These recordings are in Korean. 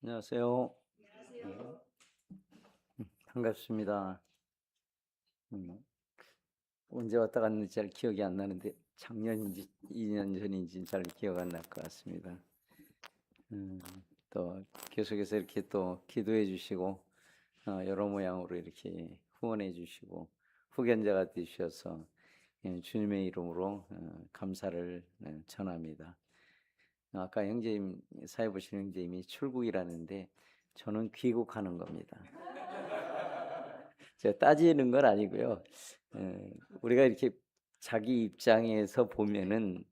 안녕하세요. 반갑습니다. 음, 언제 왔다 갔는지 잘 기억이 안 나는데 작년인지 2년 전인지 잘 기억 안 날 것 같습니다. 음, 또 계속해서 이렇게 또 기도해 주시고 여러 모양으로 이렇게 후원해 주시고 후견자가 되셔서 주님의 이름으로 감사를 전합니다. 아까 형제님 사회 보신 형제님이 출국이라는데 저는 귀국하는 겁니다. 제가 따지는 건 아니고요. 우리가 이렇게 자기 입장에서 보면은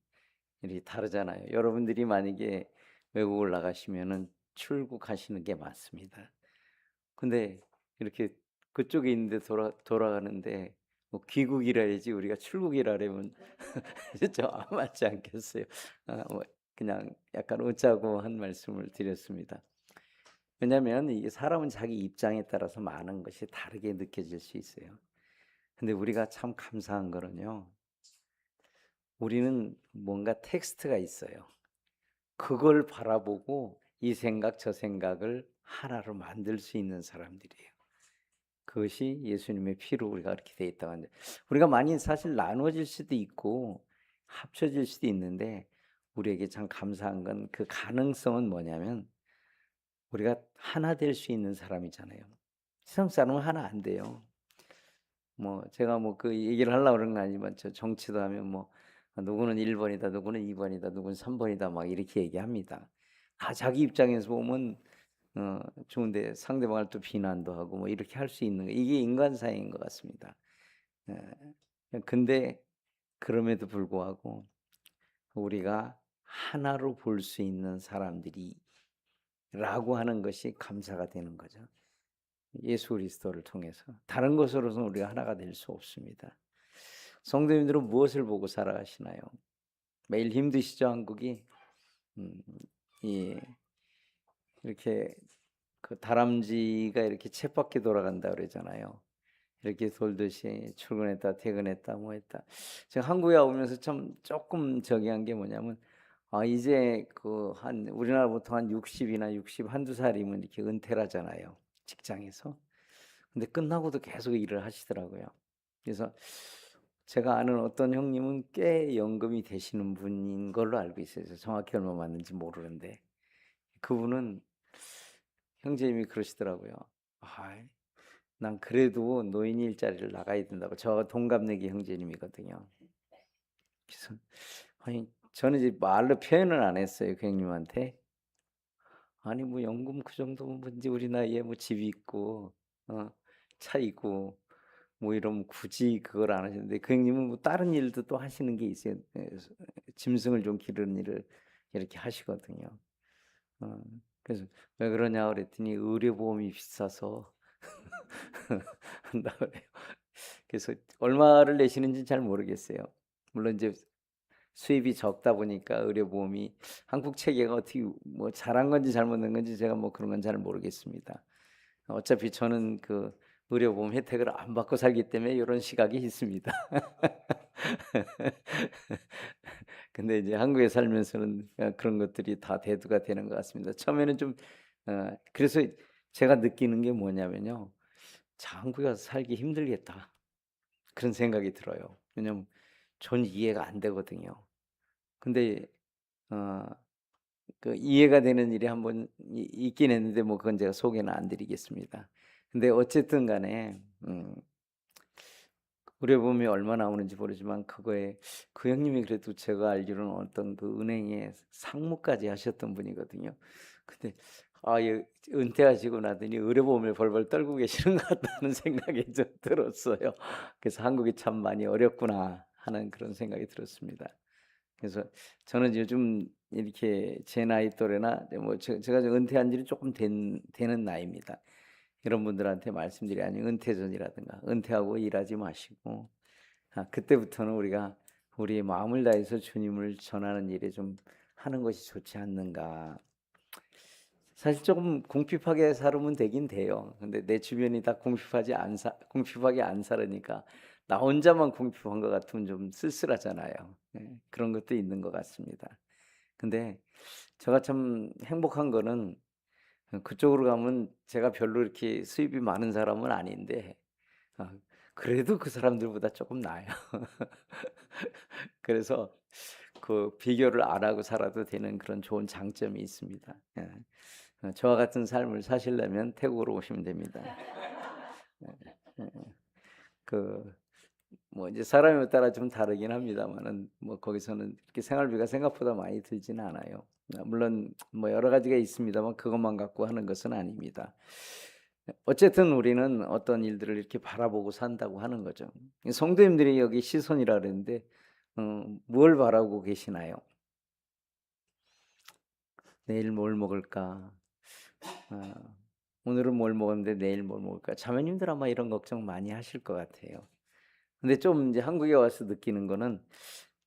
이렇게 다르잖아요. 여러분들이 만약에 외국을 나가시면은 출국하시는 게 맞습니다. 근데 이렇게 그쪽에 있는데 돌아가는데 뭐 귀국이라 해야지 우리가 출국이라 그러면 좀 안 맞지 않겠어요? 뭐 그냥 약간 웃자고 한 말씀을 드렸습니다. 왜냐하면 이게 사람은 자기 입장에 따라서 많은 것이 다르게 느껴질 수 있어요. 근데 우리가 참 감사한 거는요. 우리는 뭔가 텍스트가 있어요. 그걸 바라보고 이 생각 저 생각을 하나로 만들 수 있는 사람들이에요. 그것이 예수님의 피로 우리가 그렇게 돼 있다고 하는데 우리가 많이 사실 나눠질 수도 있고 합쳐질 수도 있는데 우리에게 참 감사한 건 그 가능성은 뭐냐면 우리가 하나 될 수 있는 사람이잖아요. 세상 사람은 하나 안 돼요. 뭐 제가 뭐 그 얘기를 하려고 그런 건 아니지만 저 정치도 하면 뭐 누구는 1 번이다. 누구는 2 번이다. 누구는 3 번이다. 막 이렇게 얘기합니다. 다 자기 입장에서 보면 좋은데 상대방을 또 비난도 하고 뭐 이렇게 할 수 있는 거 이게 인간사회인 것 같습니다. 근데 그럼에도 불구하고 우리가 하나로 볼 수 있는 사람들이라고 하는 것이 감사가 되는 거죠. 예수 그리스도를 통해서. 다른 것으로서는 우리가 하나가 될 수 없습니다. 성도님들은 무엇을 보고 살아가시나요? 매일 힘드시죠, 한국이? 음, 이 이렇게 그 다람쥐가 이렇게 쳇바퀴 돌아간다 그러잖아요. 이렇게 돌듯이 출근했다 퇴근했다 뭐 했다. 제가 한국에 오면서 참 조금 저기 한 게 뭐냐면 이제 그 한 우리나라 보통 한 60이나 60 한두 살이면 이렇게 은퇴를 하잖아요, 직장에서. 근데 끝나고도 계속 일을 하시더라고요. 그래서 제가 아는 어떤 형님은 꽤 연금이 되시는 분인 걸로 알고 있어요. 정확히 얼마 맞는지 모르는데 그분은 형제님이 그러시더라고요. "아이 난 그래도 노인 일자리를 나가야 된다고." 저 동갑내기 형제님이거든요. 그래서 아니 저는 이제 말로 표현을 안 했어요, 그 형님한테. 아니 뭐 연금 그 정도면 뭐 인제 우리 나이에 뭐 집 있고 어 차 있고 뭐 이러면 굳이 그걸 안 하시는데 그 형님은 뭐 다른 일도 또 하시는 게 있어요. 짐승을 좀 기르는 일을 이렇게 하시거든요. 어 그래서 "왜 그러냐?" 그랬더니 "의료보험이 비싸서." 한다 그래요. 그래서 얼마를 내시는지는 잘 모르겠어요. 물론 이제 수입이 적다 보니까 의료보험이 한국 체계가 어떻게 뭐 잘한 건지 잘못된 건지 제가 뭐 그런 건 잘 모르겠습니다. 어차피 저는 그 의료보험 혜택을 안 받고 살기 때문에 요런 시각이 있습니다. 근데 이제 한국에 살면서는 그런 것들이 다 대두가 되는 것 같습니다. 처음에는 좀 그래서 제가 느끼는 게 뭐냐면요. '자 한국에 와서 살기 힘들겠다.' 그런 생각이 들어요. 왜냐면 전 이해가 안 되거든요. 근데 어 그 이해가 되는 일이 한번 있긴 했는데 뭐 그건 제가 소개는 안 드리겠습니다. 근데 어쨌든 간에 의료보험이 얼마 나오는지 모르지만 그거에 그 형님이 그래도 제가 알기로는 어떤 그 은행에 상무까지 하셨던 분이거든요. 근데 예 은퇴하시고 나더니 의료보험을 벌벌 떨고 계시는 것 같다는 생각이 좀 들었어요. 그래서 '한국이 참 많이 어렵구나.' 하는 그런 생각이 들었습니다. 그래서 저는 요즘 이렇게 제 나이 또래나 뭐 제가 좀 은퇴한 지는 조금 되는 나이입니다. 이런 분들한테 말씀드려야 은퇴 전이라든가 은퇴하고 일하지 마시고 그때부터는 우리가 우리의 마음을 다해서 주님을 전하는 일에 좀 하는 것이 좋지 않는가. 사실 조금 궁핍하게 살으면 되긴 돼요. 근데 내 주변이 다 궁핍하게 안 살으니까 나 혼자만 궁핍한 것 같으면 좀 쓸쓸하잖아요. 예. 그런 것도 있는 것 같습니다. 근데 제가 참 행복한 거는 그쪽으로 가면 제가 별로 이렇게 수입이 많은 사람은 아닌데 아 그래도 그 사람들보다 조금 나아요. 그래서 그 비교를 안 하고 살아도 되는 그런 좋은 장점이 있습니다. 예. 저와 같은 삶을 사시려면 태국으로 오시면 됩니다. 예예. 그 뭐 이제 사람에 따라 좀 다르긴 합니다만은 뭐 거기서는 이렇게 생활비가 생각보다 많이 들지는 않아요. 물론 뭐 여러 가지가 있습니다만 그것만 갖고 하는 것은 아닙니다. 어쨌든 우리는 어떤 일들을 이렇게 바라보고 산다고 하는 거죠. 성도님들이 여기 시선이라 그랬는데 뭘 바라고 계시나요? '내일 뭘 먹을까?' 아 '오늘은 뭘 먹었는데 내일 뭘 먹을까?' 자매님들 아마 이런 걱정 많이 하실 것 같아요. 근데 좀 이제 한국에 와서 느끼는 거는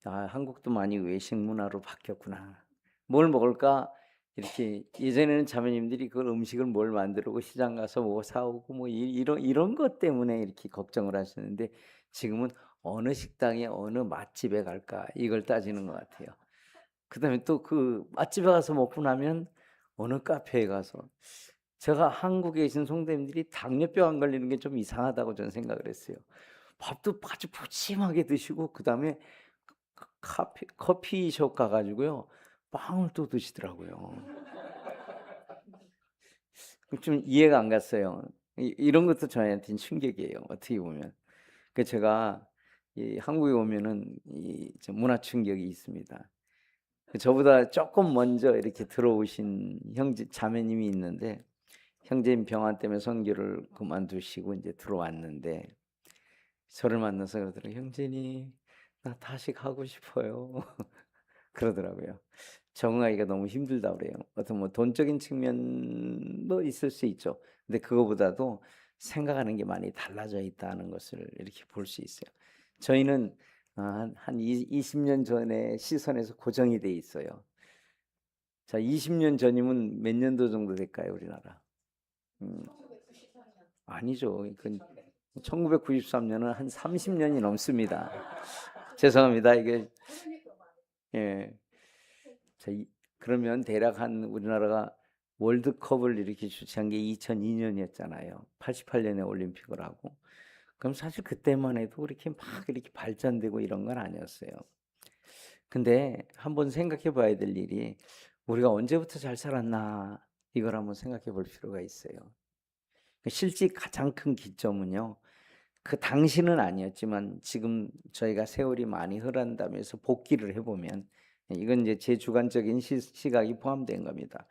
'아 한국도 많이 외식 문화로 바뀌었구나. 뭘 먹을까?' 이렇게 예전에는 자매님들이 그 음식을 뭘 만들고 시장 가서 뭐 사 오고 뭐 이런 것 때문에 이렇게 걱정을 하시는데 지금은 '어느 식당에 어느 맛집에 갈까?' 이걸 따지는 것 같아요. 그다음에 또 그 맛집에 가서 먹고 나면 어느 카페에 가서 제가 한국에 계신 성도님들이 당뇨병 안 걸리는 게 좀 이상하다고 저는 생각을 했어요. 밥도 아주 푸짐하게 드시고 그다음에 커피숍 가 가지고요. 빵을 또 드시더라고요. 좀 이해가 안 갔어요. 이런 것도 저희한테는 충격이에요, 어떻게 보면. 제가 이 한국에 오면은 이 좀 문화 충격이 있습니다. 저보다 쪼끔 먼저 이렇게 들어오신 형제 자매님이 있는데 형제님 병환 때문에 선교를 그만두시고 인제 들어왔는데 저를 만나서 그러더라고요. "형제님 나 다시 가고 싶어요." 그러더라고요. 적응하기가 너무 힘들다 그래요. 어떤 뭐 돈적인 측면도 있을 수 있죠. 근데 그거보다도 생각하는 게 많이 달라져 있다는 것을 이렇게 볼 수 있어요. 저희는 한 20년 전의 시선에서 고정이 돼 있어요. 자 20년 전이면 몇 년도 정도 될까요, 우리나라? 음 아니죠. 그건 1993 년은 한 30 년이 넘습니다. 죄송합니다. 이게 예. 자 그러면 대략 한 우리나라가 월드컵을 이렇게 주최한 게 2002 년이었잖아요. 88 년에 올림픽을 하고. 그럼 사실 그때만 해도 그렇게 막 이렇게 발전되고 이런 건 아니었어요. 근데 한번 생각해 봐야 될 일이 '우리가 언제부터 잘 살았나.' 이걸 한번 생각해 볼 필요가 있어요. 실제 가장 큰 기점은요. 그 당시는 아니었지만 지금 저희가 세월이 많이 흐른다면서 복기를 해 보면 이건 이제 제 주관적인 시각이 포함된 겁니다.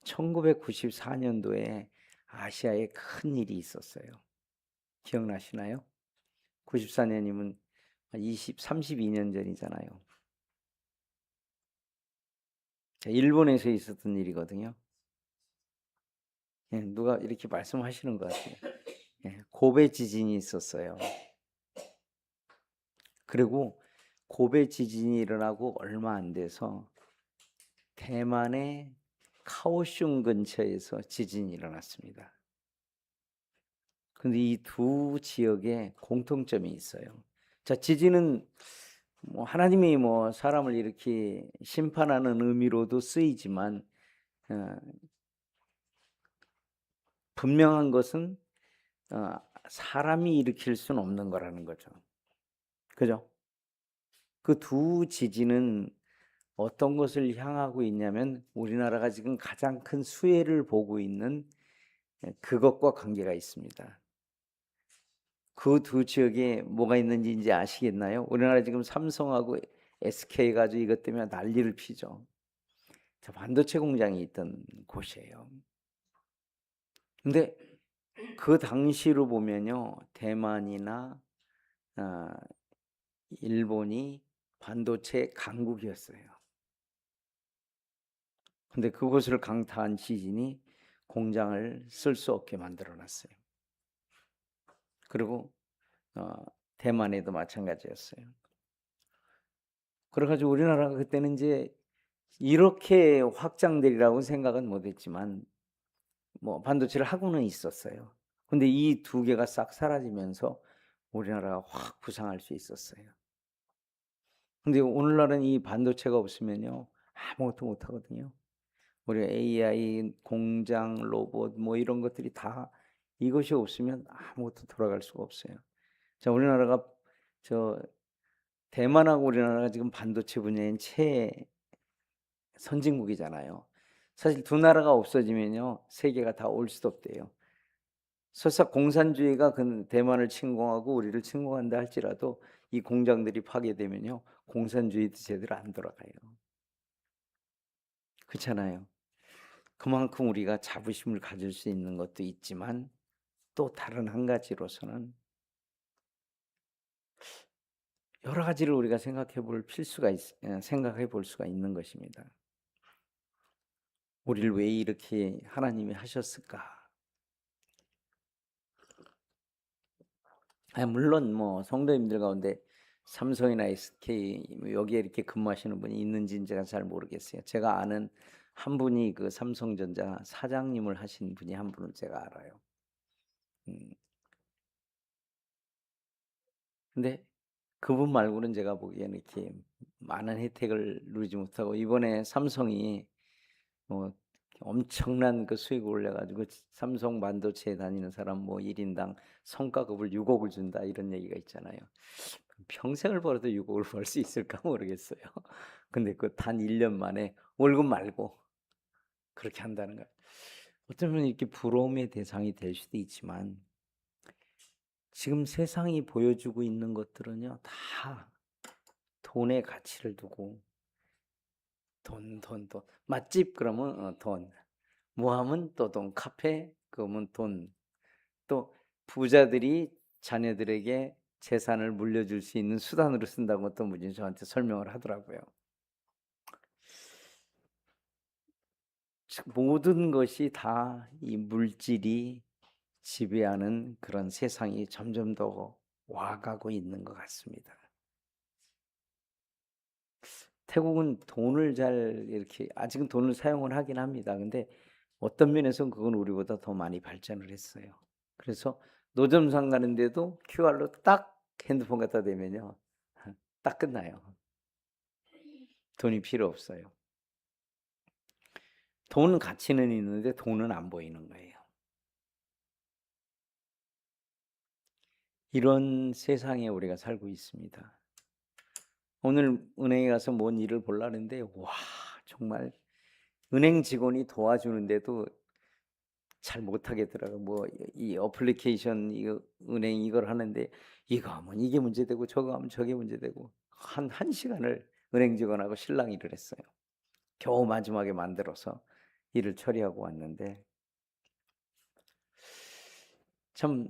1994 년도에 아시아에 큰 일이 있었어요. 기억나시나요? 94 년이면 32년 전이잖아요. 자 일본에서 있었던 일이거든요. 예 누가 이렇게 말씀하시는 것 같아요. 예 고베 지진이 있었어요. 그리고 고베 지진이 일어나고 얼마 안 돼서 대만의 카오슝 근처에서 지진이 일어났습니다. 근데 이 두 지역에 공통점이 있어요. 자 지진은 뭐 하나님이 뭐 사람을 이렇게 심판하는 의미로도 쓰이지만 어 분명한 것은 어 사람이 일으킬 수는 없는 거라는 거죠. 그죠? 그 두 지진은 어떤 것을 향하고 있냐면 우리나라가 지금 가장 큰 수혜를 보고 있는 그것과 관계가 있습니다. 그 두 지역에 뭐가 있는지 인제 아시겠나요? 우리나라 지금 삼성하고 SK 가지고 이것 때문에 난리를 피죠. 저 반도체 공장이 있던 곳이에요. 근데 그 당시로 보면요. 대만이나 아 일본이 반도체 강국이었어요. 근데 그곳을 강타한 지진이 공장을 쓸 수 없게 만들어 놨어요. 그리고 어 대만에도 마찬가지였어요. 그래 가지고 우리나라가 그때는 인제 이렇게 확장되리라고는 생각은 못 했지만 뭐 반도체를 하고는 있었어요. 근데 이 두 개가 싹 사라지면서 우리나라가 확 부상할 수 있었어요. 근데 오늘날은 이 반도체가 없으면요 아무것도 못 하거든요. 우리 AI, 공장, 로봇 뭐 이런 것들이 다 이것이 없으면 아무것도 돌아갈 수가 없어요. 자, 우리나라가 저 대만하고 우리나라가 지금 반도체 분야인 선진국이잖아요. 사실 두 나라가 없어지면요, 세계가 다 올 수도 없대요. 설사 공산주의가 그 대만을 침공하고 우리를 침공한다 할지라도 이 공장들이 파괴되면요, 공산주의도 제대로 안 돌아가요. 그렇잖아요. 그만큼 우리가 자부심을 가질 수 있는 것도 있지만 또 다른 한 가지로서는 여러 가지를 우리가 생각해 볼 수가 있는 것입니다. 우리를 왜 이렇게 하나님이 하셨을까? 물론 뭐 성도님들 가운데 삼성이나 SK 여기에 이렇게 근무하시는 분이 있는지는 제가 잘 모르겠어요. 제가 아는 한 분이 그 삼성전자 사장님을 하신 분이 한 분을 제가 알아요. 음. 근데 그분 말고는 제가 보기에는 이렇게 많은 혜택을 누리지 못하고, 이번에 삼성이 뭐 엄청난 그 수익을 올려 가지고 삼성 반도체에 다니는 사람 뭐 1 인당 성과급을 6억을 준다 이런 얘기가 있잖아요. 평생을 벌어도 6억을 벌 수 있을까 모르겠어요. 근데 그 단 1년 만에 월급 말고 그렇게 한다는 거예요. 어쩌면 이렇게 부러움의 대상이 될 수도 있지만 지금 세상이 보여주고 있는 것들은요, 다 돈의 가치를 두고 돈, 돈, 돈. 맛집 그러면 돈. 뭐 하면 또 돈. 카페 그러면 돈. 또 부자들이 자녀들에게 재산을 물려줄 수 있는 수단으로 쓴다고 어떤 분이 저한테 설명을 하더라고요. 즉 모든 것이 다 이 물질이 지배하는 그런 세상이 점점 더 와가고 있는 것 같습니다. 태국은 돈을 잘 이렇게 아직은 돈을 사용을 하긴 합니다. 근데 어떤 면에서는 그건 우리보다 더 많이 발전을 했어요. 그래서 노점상 가는데도 QR로 딱 핸드폰 갖다 대면요, 딱 끝나요. 돈이 필요 없어요. 돈 가치는 있는데 돈은 안 보이는 거예요. 이런 세상에 우리가 살고 있습니다. 오늘 은행에 가서 뭔 일을 보려는데 와, 정말 은행 직원이 도와주는데도 잘 못하겠더라고요. 뭐 이 어플리케이션 이거 은행 이걸 하는데 이거 하면 이게 문제되고 저거 하면 저게 문제되고 한 시간을 은행 직원하고 실랑 일을 했어요. 겨우 마지막에 만들어서 일을 처리하고 왔는데, 참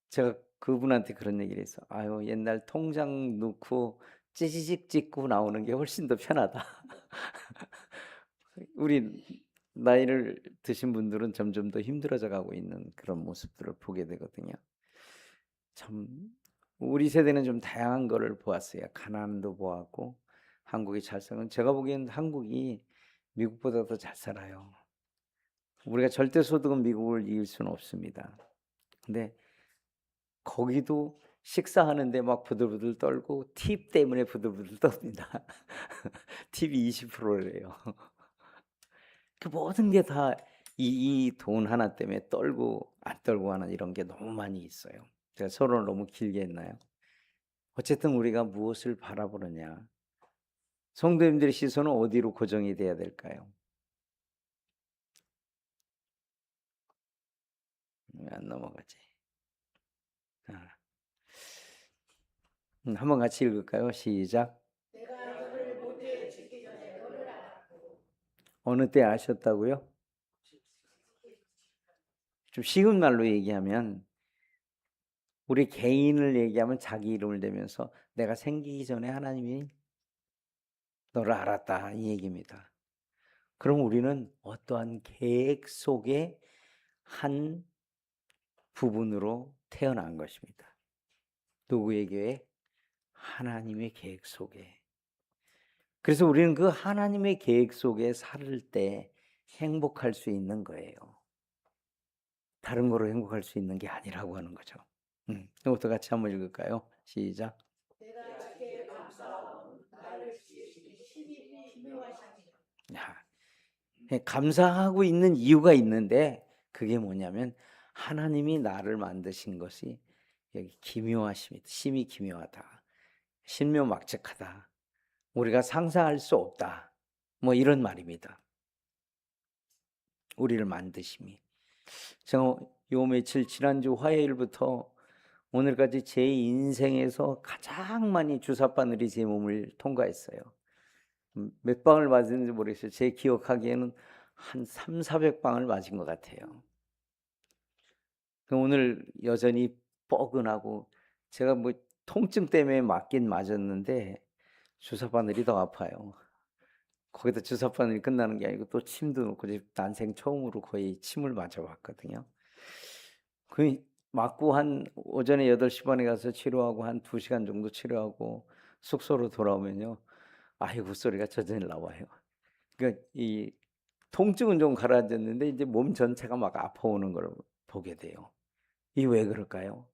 제가 그분한테 그런 얘기를 했어. "아유, 옛날 통장 넣고 찌지직 찍고 나오는 게 훨씬 더 편하다." 우리 나이를 드신 분들은 점점 더 힘들어져 가고 있는 그런 모습들을 보게 되거든요. 참 우리 세대는 좀 다양한 거를 보았어요. 가난도 보았고 한국이 잘 사는, 제가 보기엔 한국이 미국보다 더 잘 살아요. 우리가 절대 소득은 미국을 이길 수는 없습니다. 근데 거기도 식사하는데 막 부들부들 떨고 팁 때문에 부들부들 떱니다. 팁이 20%래요. 그 모든 게 다 이 돈 하나 때문에 떨고 안 떨고 하는 이런 게 너무 많이 있어요. 제가 서론을 너무 길게 했나요? 어쨌든 우리가 무엇을 바라보느냐. 성도님들의 시선은 어디로 고정이 돼야 될까요? 왜 안 넘어가지? 아. 한번 같이 읽을까요? 시작. 어느 때 아셨다고요? 좀 쉬운 말로 얘기하면 우리 개인을 얘기하면 자기 이름을 대면서 내가 생기기 전에 하나님이 너를 알았다 이 얘기입니다. 그럼 우리는 어떠한 계획 속의 한 부분으로 태어난 것입니다. 누구의 계획? 하나님의 계획 속에. 그래서 우리는 그 하나님의 계획 속에 살 때 행복할 수 있는 거예요. 다른 거로 행복할 수 있는 게 아니라고 하는 거죠. 이것도 같이 한번 읽을까요? 시작. 야, 감사하고 있는 이유가 있는데 그게 뭐냐면 하나님이 나를 만드신 것이 여기 기묘하심이다. 심히 기묘하다. 신묘막측하다. 우리가 상상할 수 없다. 뭐 이런 말입니다. 우리를 만드심이. 제가 요 며칠 지난주 화요일부터 오늘까지 제 인생에서 가장 많이 주사바늘이 제 몸을 통과했어요. 몇 방을 맞았는지 모르겠어요. 제 기억하기에는 한 300~400방을 맞은 것 같아요. 오늘 여전히 뻐근하고 제가 뭐 통증 때문에 맞긴 맞았는데 주사바늘이 더 아파요. 거기다 주사바늘이 끝나는 게 아니고 또 침도 놓고 난생 처음으로 거의 침을 맞아봤거든요. 그 맞고 한 오전에 8시 반에 가서 치료하고 한 2시간 정도 치료하고 숙소로 돌아오면요. 아이고 소리가 저절로 나와요. 그러니까 이 통증은 좀 가라앉았는데 이제 몸 전체가 막 아파오는 걸 보게 돼요. 이게 왜 그럴까요?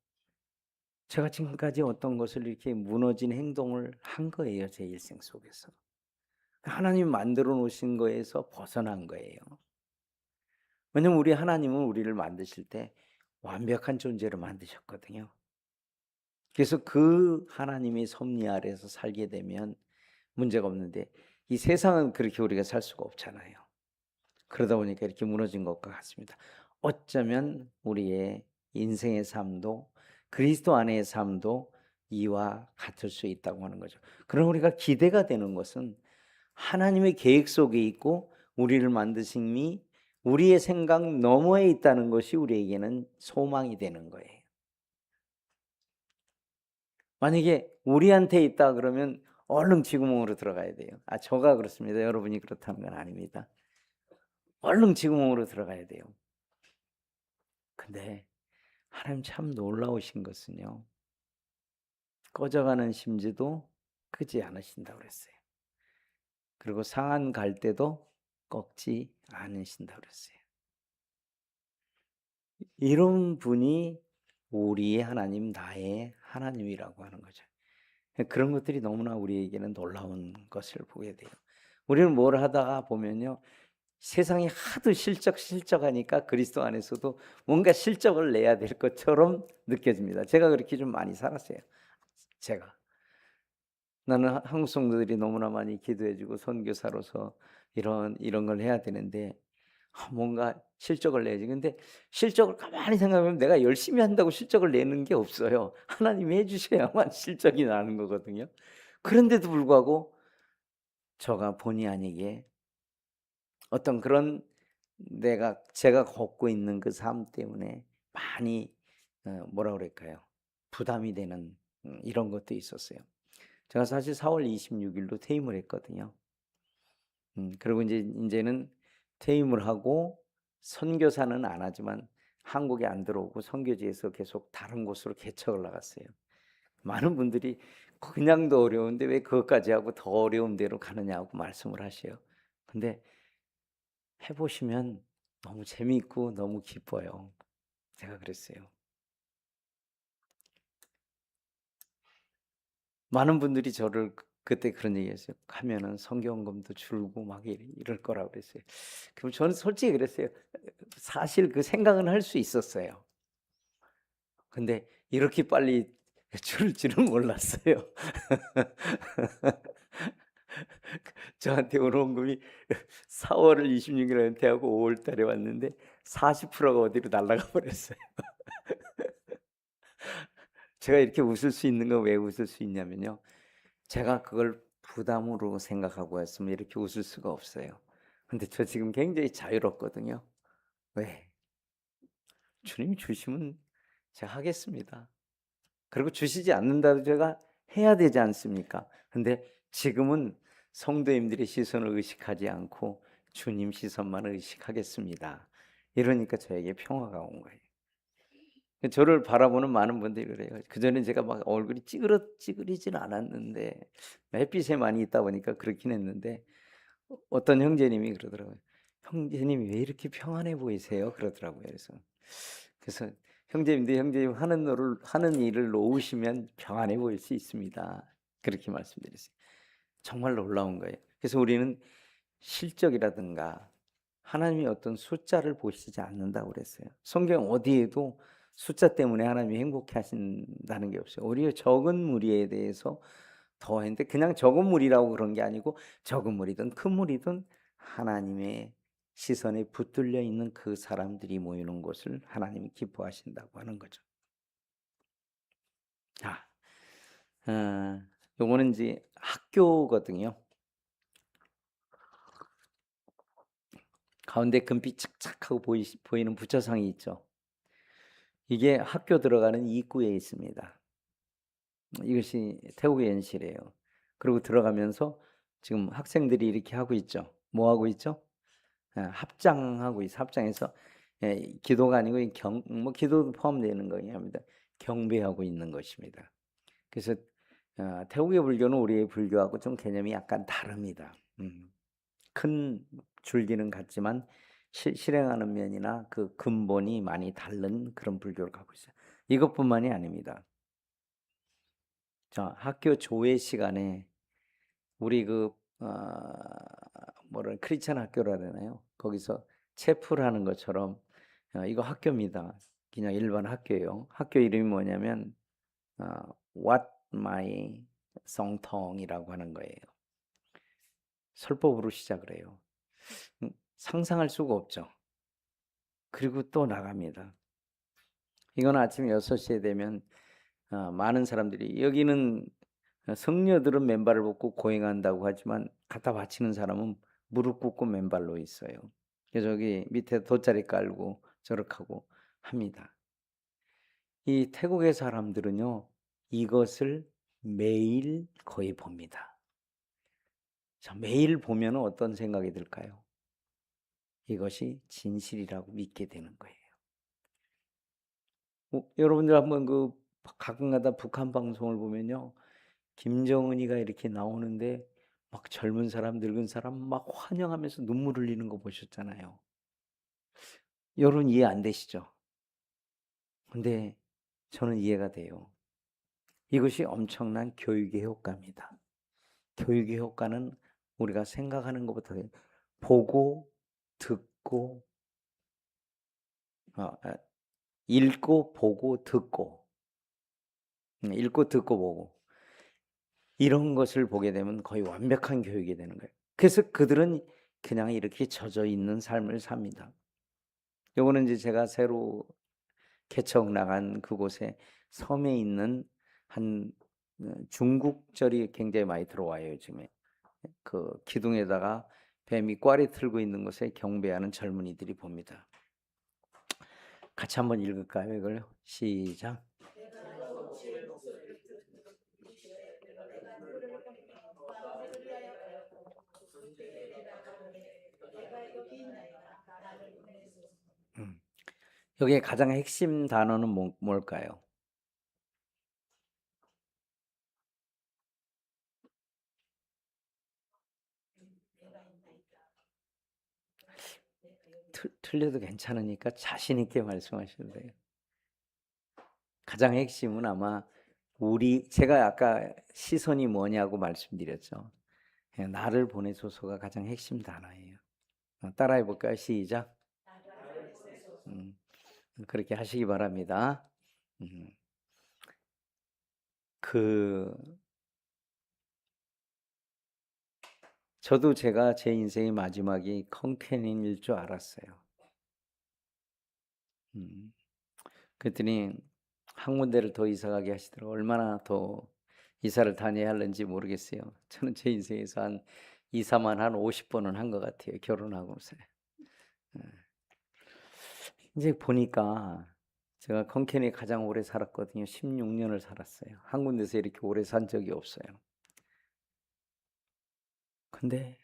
제가 지금까지 어떤 것을 이렇게 무너진 행동을 한 거예요, 제 일생 속에서. 하나님이 만들어 놓으신 거에서 벗어난 거예요. 왜냐면 우리 하나님은 우리를 만드실 때 완벽한 존재로 만드셨거든요. 그래서 그 하나님의 섭리 아래에서 살게 되면 문제가 없는데 이 세상은 그렇게 우리가 살 수가 없잖아요. 그러다 보니까 이렇게 무너진 것과 같습니다. 어쩌면 우리의 인생의 삶도 그리스도 안의 삶도 이와 같을 수 있다고 하는 거죠. 그럼 우리가 기대가 되는 것은 하나님의 계획 속에 있고 우리를 만드심이 우리의 생각 너머에 있다는 것이 우리에게는 소망이 되는 거예요. 만약에 우리한테 있다 그러면 얼른 지구멍으로 들어가야 돼요. 저가 그렇습니다. 여러분이 그렇다는 건 아닙니다. 얼른 지구멍으로 들어가야 돼요. 근데 하나님 참 놀라우신 것은요. 꺼져가는 심지도 끄지 않으신다고 그랬어요. 그리고 상한 갈대도 꺾지 않으신다고 그랬어요. 이런 분이 우리의 하나님, 나의 하나님이라고 하는 거죠. 그런 것들이 너무나 우리에게는 놀라운 것을 보게 돼요. 우리는 뭘 하다가 보면요. 세상이 하도 실적하니까 그리스도 안에서도 뭔가 실적을 내야 될 것처럼 느껴집니다. 제가 그렇게 좀 많이 살았어요. 제가. 나는 한국 성도들이 너무나 많이 기도해 주고 선교사로서 이런 걸 해야 되는데 뭔가 실적을 내야지. 근데 실적을 가만히 생각하면 내가 열심히 한다고 실적을 내는 게 없어요. 하나님이 해 주셔야만 실적이 나는 거거든요. 그런데도 불구하고 저가 본의 아니게 어떤 그런 제가 걷고 있는 그 삶 때문에 많이 뭐라 그럴까요? 부담이 되는 이런 것도 있었어요. 제가 사실 4월 26일로 퇴임을 했거든요. 그리고 이제는 퇴임을 하고 선교사는 안 하지만 한국에 안 들어오고 선교지에서 계속 다른 곳으로 개척을 나갔어요. 많은 분들이 그냥도 어려운데 왜 그것까지 하고 더 어려운 데로 가느냐고 말씀을 하셔요. 근데 해보시면 너무 재미있고 너무 기뻐요. 제가 그랬어요. 많은 분들이 저를 그때 그런 얘기했어요. 가면은 성경금도 줄고 막 이럴 거라고 그랬어요. 그럼 저는 솔직히 그랬어요. 사실 그 생각은 할 수 있었어요. 근데 이렇게 빨리 줄 줄은 몰랐어요. 저한테 온 원금이 4월 26일에 은퇴하고 5월 달에 왔는데 40%가 어디로 날아가 버렸어요. 제가 이렇게 웃을 수 있는 건 왜 웃을 수 있냐면요. 제가 그걸 부담으로 생각하고 했으면 이렇게 웃을 수가 없어요. 근데 저 지금 굉장히 자유롭거든요. 왜? 주님이 주시면 제가 하겠습니다. 그리고 주시지 않는다도 제가 해야 되지 않습니까? 근데 지금은 성도님들의 시선을 의식하지 않고 주님 시선만 의식하겠습니다. 이러니까 저에게 평화가 온 거예요. 저를 바라보는 많은 분들이 그래요. 그전엔 제가 막 얼굴이 찌그러지진 않았는데 햇빛에 많이 있다 보니까 그렇긴 했는데 어떤 형제님이 그러더라고요. "형제님이 왜 이렇게 평안해 보이세요?" 그러더라고요. 그래서 형제님 하는 일을 놓으시면 평안해 보일 수 있습니다. 그렇게 말씀드렸어요. 정말 놀라운 거예요. 그래서 우리는 실적이라든가 하나님이 어떤 숫자를 보시지 않는다고 그랬어요. 성경 어디에도 숫자 때문에 하나님이 행복해 하신다는 게 없어요. 오히려 적은 무리에 대해서 더했는데 그냥 적은 무리라고 그런 게 아니고 적은 무리든 큰 무리든 하나님의 시선에 붙들려 있는 그 사람들이 모이는 곳을 하나님이 기뻐하신다고 하는 거죠. 자, 요거는 이제 학교거든요. 가운데 금빛 착착하고 보이는 부처상이 있죠. 이게 학교 들어가는 입구에 있습니다. 이것이 태국의 연실이에요. 그리고 들어가면서 지금 학생들이 이렇게 하고 있죠. 뭐 하고 있죠? 합장하고 있어. 합장해서 기도가 아니고 뭐 기도도 포함되는 거입니다. 경배하고 있는 것입니다. 그래서 태국의 불교는 우리의 불교하고 좀 개념이 약간 다릅니다. 큰 줄기는 같지만 실행하는 면이나 그 근본이 많이 다른 그런 불교를 갖고 있어요. 이것뿐만이 아닙니다. 자, 학교 조회 시간에 우리 뭐라 크리스찬 학교라 그러나요? 거기서 체프를 하는 것처럼 이거 학교입니다. 그냥 일반 학교예요. 학교 이름이 뭐냐면 어, What My 성통이라고 하는 거예요. 설법으로 시작을 해요. 상상할 수가 없죠. 그리고 또 나갑니다. 이건 아침 6시에 되면 많은 사람들이 여기는 성녀들은 맨발을 벗고 고행한다고 하지만 갖다 바치는 사람은 무릎 꿇고 맨발로 있어요. 그래서 저기 밑에 돗자리 깔고 저렇게 하고 합니다. 이 태국의 사람들은요, 이것을 매일 거의 봅니다. 자, 매일 보면 어떤 생각이 들까요? 이것이 진실이라고 믿게 되는 거예요. 여러분들 한번 가끔가다 북한 방송을 보면요, 김정은이가 이렇게 나오는데 막 젊은 사람, 늙은 사람 막 환영하면서 눈물 흘리는 거 보셨잖아요. 여러분 이해 안 되시죠? 근데 저는 이해가 돼요. 이것이 엄청난 교육의 효과입니다. 교육의 효과는 우리가 생각하는 것부터 보고 듣고 읽고 보고 듣고 읽고 듣고 보고 이런 것을 보게 되면 거의 완벽한 교육이 되는 거예요. 그래서 그들은 그냥 이렇게 젖어 있는 삶을 삽니다. 요거는 이제 제가 새로 개척 나간 그곳에 섬에 있는 한 중국절이 굉장히 많이 들어와요, 요즘에. 그 기둥에다가 뱀이 꽈리 틀고 있는 곳에 경배하는 젊은이들이 봅니다. 같이 한번 읽을까요, 이걸요? 시작. 음. 여기에 가장 핵심 단어는 뭘까요? 틀려도 괜찮으니까 자신 있게 말씀하셔도 돼요. 가장 핵심은 아마 제가 아까 시선이 뭐냐고 말씀드렸죠. 나를 보내소서가 가장 핵심 단어예요. 따라해 볼까요? 시작. 음, 그렇게 하시기 바랍니다. 음, 그 저도 제가 제 인생의 마지막이 컨캐닌일 줄 알았어요. 음, 그랬더니 한 군데를 더 이사 가게 하시더라고요. 얼마나 더 이사를 다녀야 할는지 모르겠어요. 저는 제 인생에서 한 이사만 한 50번은 한 것 같아요. 결혼하고서. 이제 보니까 제가 컨켄에 가장 오래 살았거든요. 16년을 살았어요. 한 군데서 이렇게 오래 산 적이 없어요. 근데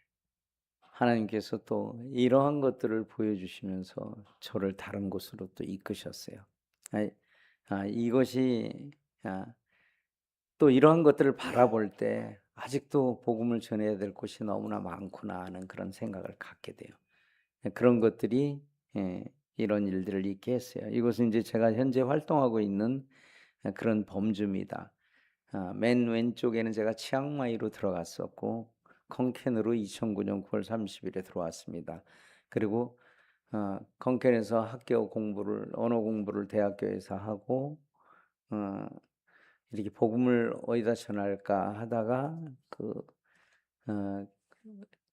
하나님께서 또 이러한 것들을 보여주시면서 저를 다른 곳으로 또 이끄셨어요. 이것이 또 이러한 것들을 바라볼 때 아직도 복음을 전해야 될 곳이 너무나 많구나 하는 그런 생각을 갖게 돼요. 그런 것들이 이런 일들을 있게 했어요. 이것은 이제 제가 현재 활동하고 있는 그런 범주입니다. 맨 왼쪽에는 제가 치앙마이로 들어갔었고 컨켄으로 2009년 9월 30일에 들어왔습니다. 그리고 컨켄에서 학교 공부를 언어 공부를 대학교에서 하고 어 이렇게 복음을 어디다 전할까 하다가 어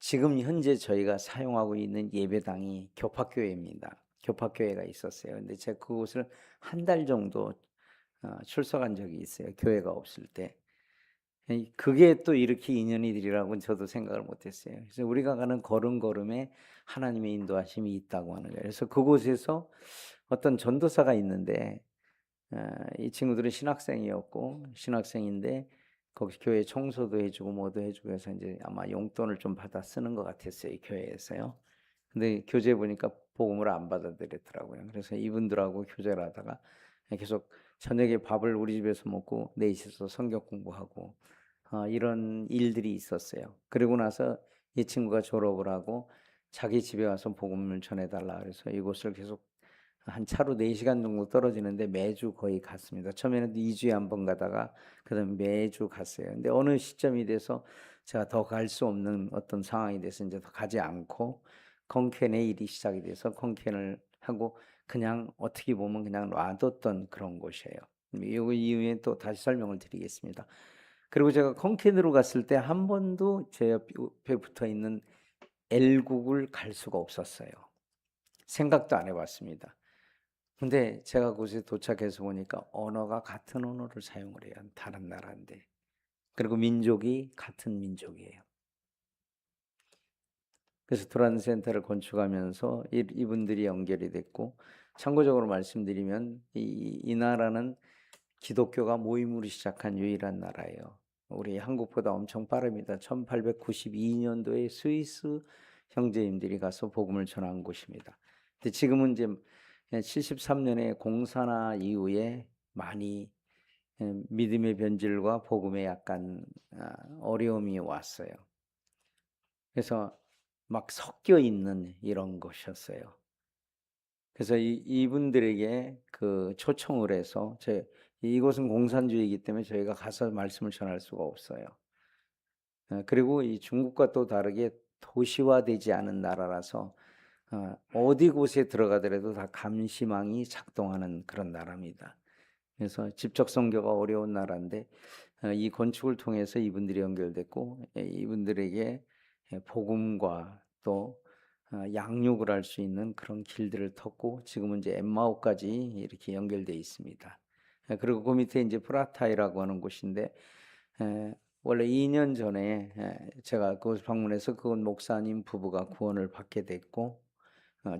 지금 현재 저희가 사용하고 있는 예배당이 교파교회입니다. 교파교회가 있었어요. 근데 제가 그곳을 한 달 정도 출석한 적이 있어요, 교회가 없을 때. 그게 또 이렇게 인연이 되리라고는 저도 생각을 못 했어요. 그래서 우리가 가는 걸음걸음에 하나님의 인도하심이 있다고 하는 거예요. 그래서 그곳에서 어떤 전도사가 있는데 이 친구들은 신학생인데 거기 교회 청소도 해 주고 뭐도 해 주고 해서 인제 아마 용돈을 좀 받아 쓰는 것 같았어요, 이 교회에서요. 근데 교제해 보니까 복음을 안 받아들였더라고요. 그래서 이분들하고 교제를 하다가 계속 저녁에 밥을 우리 집에서 먹고 넷이서 성경 공부하고 이런 일들이 있었어요. 그러고 나서 이 친구가 졸업을 하고 자기 집에 와서 복음을 전해 달라 그래서 이곳을 계속 한 차로 4시간 정도 떨어지는데 매주 거의 갔습니다. 처음에는 2주에 한 번 가다가 그다음에 매주 갔어요. 근데 어느 시점이 돼서 제가 더 갈 수 없는 어떤 상황이 돼서 인제 더 가지 않고 컨켄의 일이 시작이 돼서 컨켄을 하고 그냥 어떻게 보면 그냥 놔뒀던 그런 곳이에요. 요거 이후에 또 다시 설명을 드리겠습니다. 그리고 제가 컨켄으로 갔을 때 한 번도 제 옆에 붙어 있는 엘국을 갈 수가 없었어요. 생각도 안 해 봤습니다. 근데 제가 그곳에 도착해서 보니까 언어가 같은 언어를 사용을 해요. 다른 나라인데. 그리고 민족이 같은 민족이에요. 그래서 두란 센터를 건축하면서 이분들이 연결이 됐고, 참고적으로 말씀드리면 이 나라는 기독교가 모임으로 시작한 유일한 나라예요. 우리 한국보다 엄청 빠릅니다. 1892년도에 스위스 형제님들이 가서 복음을 전한 곳입니다. 근데 지금은 이제 73년에 공산화 이후에 많이 믿음의 변질과 복음에 약간 어려움이 왔어요. 그래서 막 섞여 있는 이런 것이었어요. 그래서 이분들에게 그 초청을 해서 이곳은 공산주의이기 때문에 저희가 가서 말씀을 전할 수가 없어요. 그리고 이 중국과 또 다르게 도시화되지 않은 나라라서 어디 곳에 들어가더라도 다 감시망이 작동하는 그런 나라입니다. 그래서 집적 선교가 어려운 나라인데 이 건축을 통해서 이분들이 연결됐고 이분들에게 복음과 또 양육을 할 수 있는 그런 길들을 텄고 지금은 이제 엠마오까지 이렇게 연결되어 있습니다. 그리고 그 밑에 이제 프라타이라고 하는 곳인데 원래 2년 전에 제가 그곳 방문해서 그곳 목사님 부부가 구원을 받게 됐고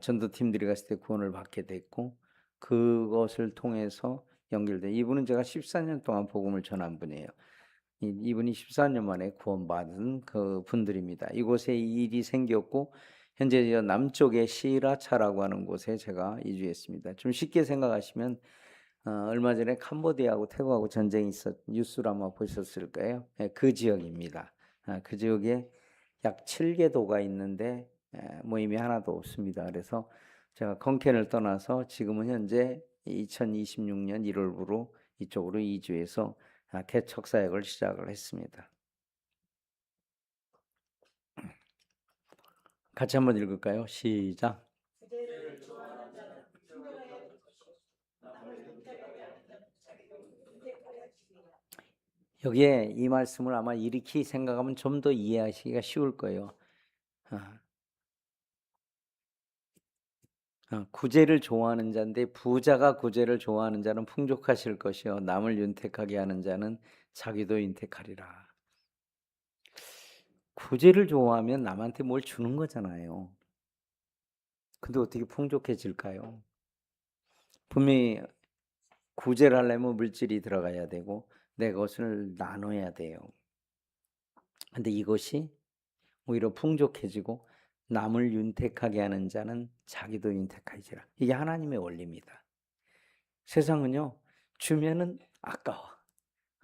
전도팀들이 갔을 때 구원을 받게 됐고 그것을 통해서 연결돼 이분은 제가 14년 동안 복음을 전한 분이에요. 이분이 14년 만에 구원받은 그 분들입니다. 이곳에 일이 생겼고 현재 저 남쪽의 시라차라고 하는 곳에 제가 이주했습니다. 좀 쉽게 생각하시면 얼마 전에 캄보디아하고 태국하고 전쟁이 뉴스로 아마 보셨을 거예요. 그 지역입니다. 그 지역에 약 7개 도가 있는데 모임이 하나도 없습니다. 그래서 제가 컨켄을 떠나서 지금은 현재 2026년 1월부로 이쪽으로 이주해서 개척 사역을 시작을 했습니다. 같이 한번 읽을까요? 시작. 여기에 이 말씀을 아마 이렇게 생각하면 좀 더 이해하시기가 쉬울 거예요. 구제를 좋아하는 자인데 부자가 구제를 좋아하는 자는 풍족하실 것이요 남을 윤택하게 하는 자는 자기도 윤택하리라. 구제를 좋아하면 남한테 뭘 주는 거잖아요. 근데 어떻게 풍족해질까요? 분명히 구제를 하려면 물질이 들어가야 되고 내 것을 나눠야 돼요. 근데 이것이 오히려 풍족해지고 남을 윤택하게 하는 자는 자기도 윤택하지라. 이게 하나님의 원리입니다. 세상은요, 주면은 아까워.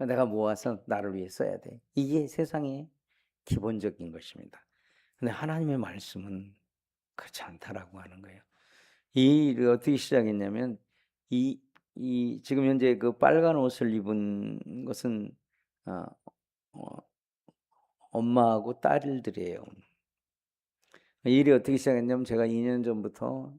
내가 모아서 나를 위해 써야 돼. 이게 세상의 기본적인 것입니다. 근데 하나님의 말씀은 그렇지 않다라고 하는 거예요. 이 일이 어떻게 시작했냐면 지금 현재 그 빨간 옷을 입은 것은 어, 어, 엄마하고 딸들이에요. 일이 어떻게 시작했냐면 제가 2년 전부터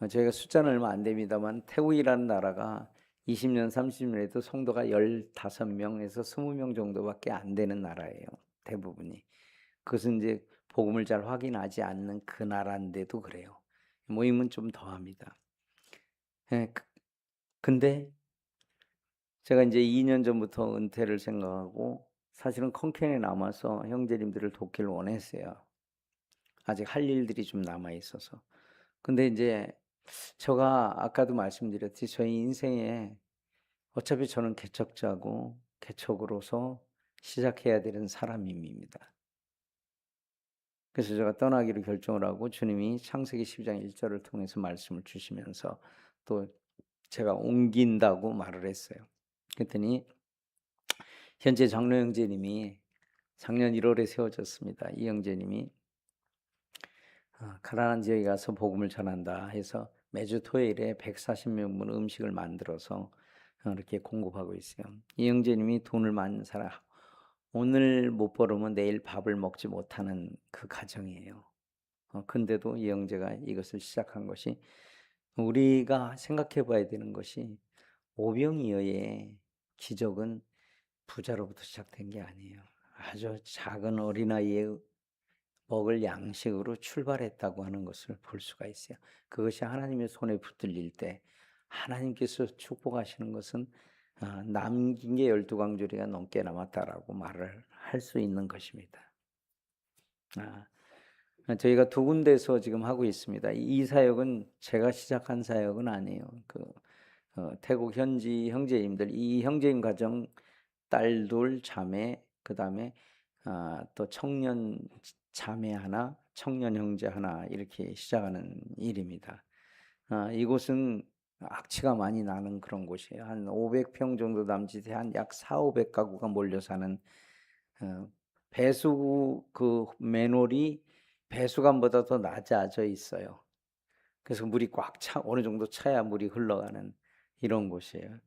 저희가 숫자는 얼마 안 됩니다만 태국이라는 나라가 20년, 30년 에도 성도가 15명에서 20명 정도밖에 안 되는 나라예요. 대부분이. 그것은 이제 복음을 잘 확인하지 않는 그 나라인데도 그래요. 모임은 좀 더합니다. 예, 근데 제가 이제 2년 전부터 은퇴를 생각하고 사실은 컨켄에 남아서 형제님들을 돕기를 원했어요. 아직 할 일들이 좀 남아 있어서. 근데 이제 제가 아까도 말씀드렸듯이 저희 인생에 어차피 저는 개척자고 개척으로서 시작해야 되는 사람입니다. 그래서 제가 떠나기로 결정을 하고 주님이 창세기 12장 1절을 통해서 말씀을 주시면서 또 제가 옮긴다고 말을 했어요. 그랬더니 현재 장로 형제님이 작년 1월에 세워졌습니다. 이 형제님이 가난한 지역에 가서 복음을 전한다 해서 매주 토요일에 140명분 음식을 만들어서 이렇게 공급하고 있어요. 이 형제님이 돈을 많은 사람, 오늘 못 벌으면 내일 밥을 먹지 못하는 그 가정이에요. 근데도 이 형제가 이것을 시작한 것이, 우리가 생각해 봐야 되는 것이 오병이어의 기적은 부자로부터 시작된 게 아니에요. 아주 작은 어린아이에 먹을 양식으로 출발했다고 하는 것을 볼 수가 있어요. 그것이 하나님의 손에 붙들릴 때 하나님께서 축복하시는 것은 남긴 게 12광주리가 넘게 남았다라고 말을 할 수 있는 것입니다. 저희가 2군데서 지금 하고 있습니다. 이 사역은 제가 시작한 사역은 아니에요. 태국 현지 형제님들, 이 형제님 가정 딸 둘, 자매, 그 다음에 또 청년 자매 하나, 청년 형제 하나, 이렇게 시작하는 일입니다. 이곳은 악취가 많이 나는 그런 곳이에요. 한 500평 정도 남짓에 한 약 400~500가구가 몰려 사는, 배수 그 맨홀이 배수관보다 더 낮아져 있어요. 그래서 물이 꽉 차, 어느 정도 차야 물이 흘러가는 이런 곳이에요.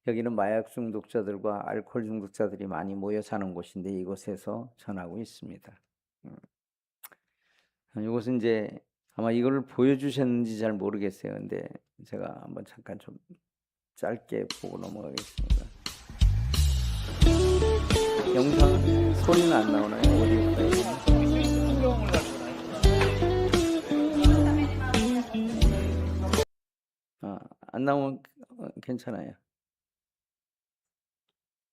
여기는 마약 중독자들과 알코올 중독자들이 많이 모여 사는 곳인데 이곳에서 전하고 있습니다. 이것은 이제 아마 이걸 보여주셨는지 잘 모르겠어요. 근데 제가 한번 잠깐 좀 짧게 보고 넘어가겠습니다. 영상 소리는 안 나오나요? 오디오 파일은? 안 나오면 괜찮아요.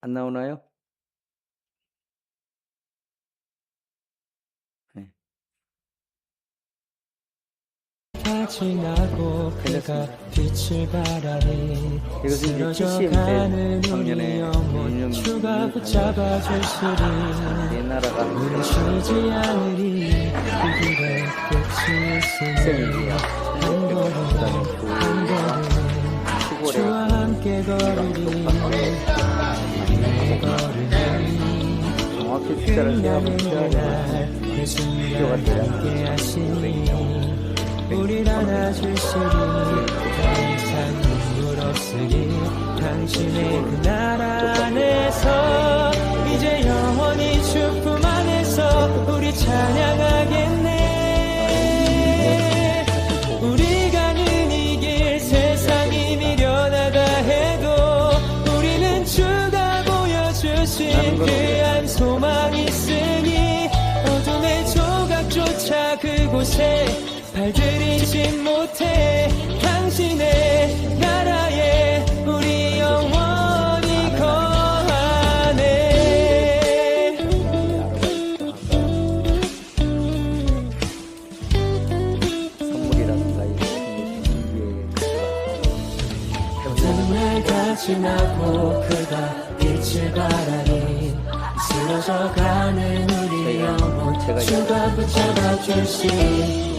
안 나오나요? 네. 지나고 그가 빛을 바라니 이것은 이제 쓰러져 TCM 가는 때 우리 작년에 영혼 주가 붙잡아 주시리 내 나라가 우리 쉬지 않으리 이 길의 끝이 있으니 한 걸음 한 걸음 주와 함께 걸으리 정확히 숫자를 끝나는 세어보면 그날 그 순간 함께 하시니 우릴 안아주시리 더 이상 눈물 없으리 당신의 그 나라 안에서 이제 영원히 주품 안에서 우리 찬양하겠네. 우리 가는 이 길 세상이 미련하다 해도 우리는 주가 보여주신 그 한 소망이 있으니 어둠의 조각조차 그곳에 발들이지 못해 당신의 나라에 우리 영원히 거하네. 선물이라든가 날 지나고 그가 빛을 바라니 쓰러져 가는 우리 영혼 주가 붙잡아 주시니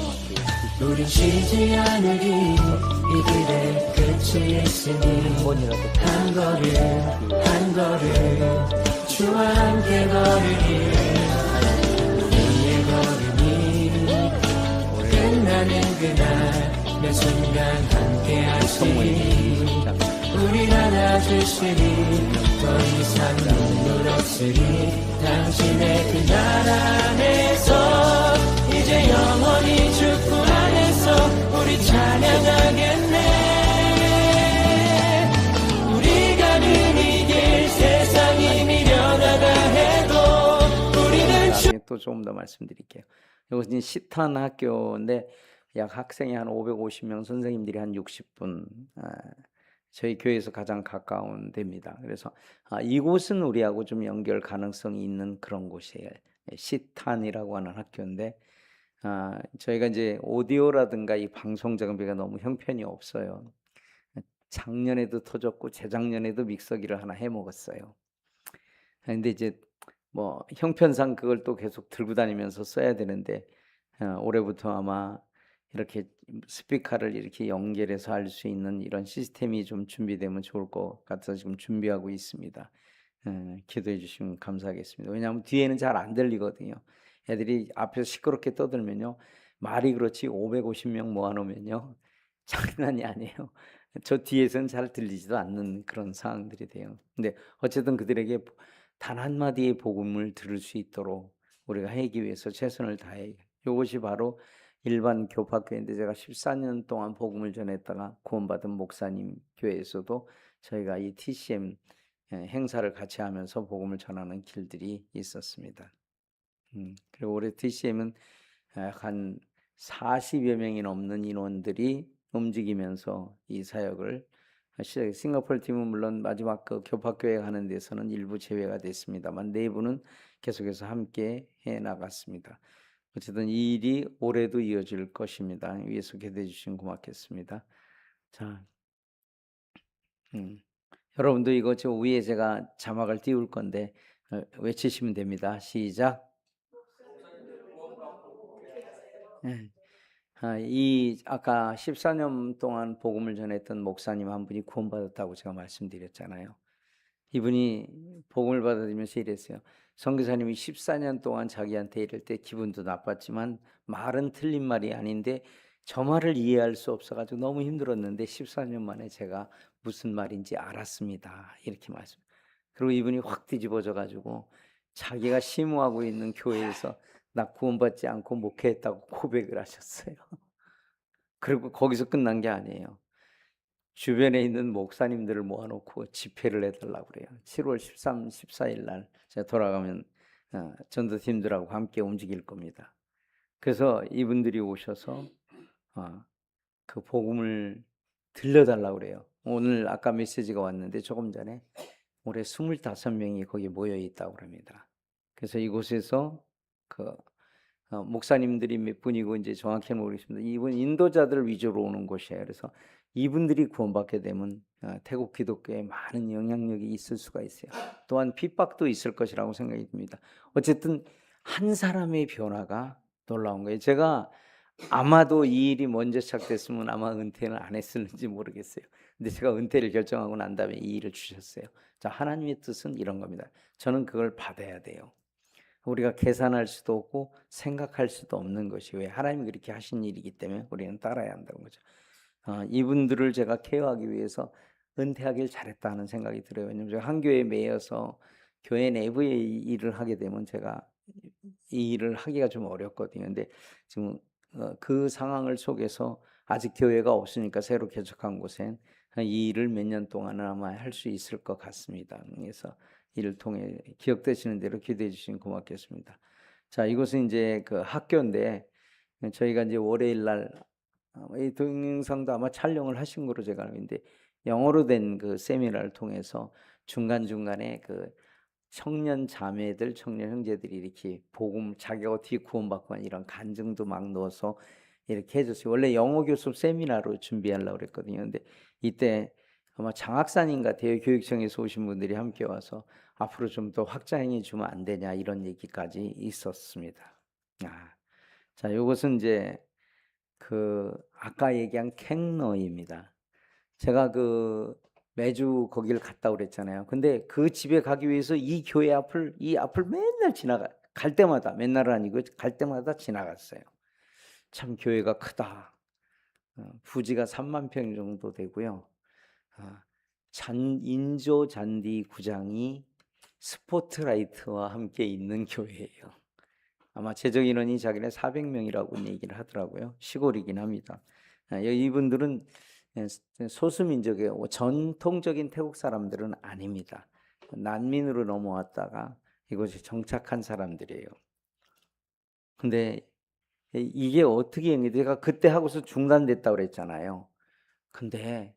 우린 쉬지 않으리 이 길의 끝이 있으니 한 걸음 한 걸음 주와 함께 걸으리 우리의 걸음이 끝나는 그날 매 순간 함께 하시니 우릴 안아주시니 더 이상 눈물 없으리 당신의 그 나라 안에서 이제 이제 영원히 주님 안에서 우리 찬양하겠네. 우리가 늘 이길 세상이 미련하다 해도 우리는 나중에 또 조금 더 말씀드릴게요. 이것은 시탄 학교인데 약 학생이 한 550명, 선생님들이 한 60분. 저희 교회에서 가장 가까운 데입니다. 그래서 이곳은 우리하고 좀 연결 가능성이 있는 그런 곳이에요. 시탄이라고 하는 학교인데 저희가 이제 오디오라든가 이 방송 장비가 너무 형편이 없어요. 작년에도 터졌고 재작년에도 믹서기를 하나 해 먹었어요. 근데 이제 뭐 형편상 그걸 또 계속 들고 다니면서 써야 되는데 올해부터 아마 이렇게 스피커를 이렇게 연결해서 할 수 있는 이런 시스템이 좀 준비되면 좋을 것 같아서 지금 준비하고 있습니다. 기도해 주시면 감사하겠습니다. 왜냐하면 뒤에는 잘 안 들리거든요. 애들이 앞에서 시끄럽게 떠들면요. 말이 그렇지 550명 모아놓으면요. 장난이 아니에요. 저 뒤에서는 잘 들리지도 않는 그런 상황들이 돼요. 근데 어쨌든 그들에게 단 한마디의 복음을 들을 수 있도록 우리가 하기 위해서 최선을 다해. 이것이 바로 일반 교파교회인데 제가 14년 동안 복음을 전했다가 구원받은 목사님 교회에서도 저희가 이 TCM 행사를 같이 하면서 복음을 전하는 길들이 있었습니다. 그리고 올해 TCM은 한 40여 명이 넘는 인원들이 움직이면서 이 사역을 시작해. 싱가포르 팀은 물론 마지막 그 교파교회 가는 데서는 일부 제외가 됐습니다만 내부는 계속해서 함께 해 나갔습니다. 어쨌든 이 일이 올해도 이어질 것입니다. 위에서 기도해 주시면 고맙겠습니다. 자, 여러분도 이거 저 위에 제가 자막을 띄울 건데 외치시면 됩니다. 시작. 이 아까 14년 동안 복음을 전했던 목사님 한 분이 구원받았다고 제가 말씀드렸잖아요. 이분이 복음을 받아들이면서 이랬어요. 선교사님이 14년 동안 자기한테 이럴 때 기분도 나빴지만 말은 틀린 말이 아닌데 저 말을 이해할 수 없어가지고 너무 힘들었는데 14년 만에 제가 무슨 말인지 알았습니다. 이렇게 말씀. 그리고 이분이 확 뒤집어져가지고 자기가 심호하고 있는 교회에서 나 구원받지 않고 목회했다고 고백을 하셨어요. 그리고 거기서 끝난 게 아니에요. 주변에 있는 목사님들을 모아놓고 집회를 해달라고 그래요. 7월 13, 14일 날 제가 돌아가면 전도팀들하고 함께 움직일 겁니다. 그래서 이분들이 오셔서 그 복음을 들려달라고 그래요. 오늘 아까 메시지가 왔는데 조금 전에 올해 25명이 거기 모여 있다고 합니다. 그래서 이곳에서 그 목사님들이 몇 분이고 이제 정확히는 모르겠습니다. 이분 인도자들 위주로 오는 곳이에요. 그래서 이분들이 구원받게 되면 태국 기독교에 많은 영향력이 있을 수가 있어요. 또한 핍박도 있을 것이라고 생각이 듭니다. 어쨌든 한 사람의 변화가 놀라운 거예요. 제가 아마도 이 일이 먼저 시작됐으면 아마 은퇴는 안 했을지 모르겠어요. 근데 제가 은퇴를 결정하고 난 다음에 이 일을 주셨어요. 자, 하나님의 뜻은 이런 겁니다. 저는 그걸 받아야 돼요. 우리가 계산할 수도 없고 생각할 수도 없는 것이 왜 하나님이 그렇게 하신 일이기 때문에 우리는 따라야 한다는 거죠. 이분들을 제가 케어하기 위해서 은퇴하길 잘했다 하는 생각이 들어요. 왜냐하면 제가 한 교회에 매여서 교회 내부의 일을 하게 되면 제가 이 일을 하기가 좀 어렵거든요. 근데 지금 그 상황을 속에서 아직 교회가 없으니까 새로 개척한 곳엔 이 일을 몇 년 동안은 아마 할 수 있을 것 같습니다. 그래서 이를 통해 기억되시는 대로 기도해 주시면 고맙겠습니다. 자, 이곳은 이제 그 학교인데 저희가 이제 월요일 날 이 동영상도 아마 촬영을 하신 거로 제가 알고 있는데 영어로 된 그 세미나를 통해서 중간중간에 그 청년 자매들, 청년 형제들이 이렇게 복음 자기가 어떻게 구원받고 이런 간증도 막 넣어서 이렇게 해줬어요. 원래 영어 교습 세미나로 준비하려고 그랬거든요. 근데 이때 아마 장학사님 같아요. 교육청에서 오신 분들이 함께 와서 앞으로 좀 더 확장해 주면 안 되냐 이런 얘기까지 있었습니다. 자, 이것은 이제 그 아까 얘기한 캥너입니다. 제가 그 매주 거기를 갔다 그랬잖아요. 근데 그 집에 가기 위해서 이 교회 앞을 맨날 갈 때마다 맨날은 아니고 갈 때마다 지나갔어요. 참 교회가 크다. 부지가 3만 평 정도 되고요. 인조 잔디 구장이 스포트라이트와 함께 있는 교회예요. 아마 재적 인원이 자기네 400명이라고 얘기를 하더라고요. 시골이긴 합니다. 이분들은 소수민족이에요. 전통적인 태국 사람들은 아닙니다. 난민으로 넘어왔다가 이곳에 정착한 사람들이에요. 근데 이게 어떻게 제가 그때 하고서 중단됐다고 그랬잖아요. 근데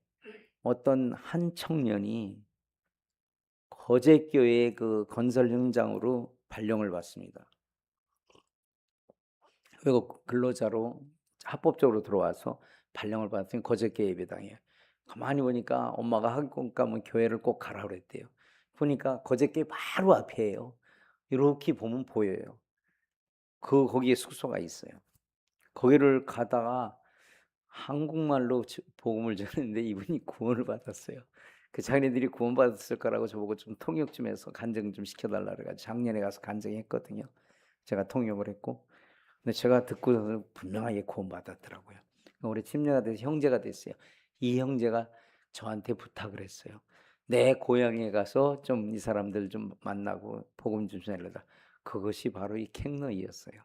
어떤 한 청년이 거제교회 그 건설 현장으로 발령을 받습니다. 외국 근로자로 합법적으로 들어와서 발령을 받았더니 거제교회 예배당이에요. 가만히 보니까 엄마가 학원 가면 교회를 꼭 가라 그랬대요. 보니까 거제교회 바로 앞이에요. 이렇게 보면 보여요. 거기에 숙소가 있어요. 거기를 가다가 한국말로 복음을 전했는데 이분이 구원을 받았어요. 그 자기네들이 구원 받았을 거라고 저보고 좀 통역 좀 해서 간증 좀 시켜달라 그래가지고 작년에 가서 간증했거든요. 제가 통역을 했고, 근데 제가 듣고서 분명하게 구원 받았더라고요. 우리 침례가 돼서 형제가 됐어요. 이 형제가 저한테 부탁을 했어요. 내 고향에 가서 좀 이 사람들 좀 만나고 복음 좀 전하려다. 그것이 바로 이 캥너이였어요.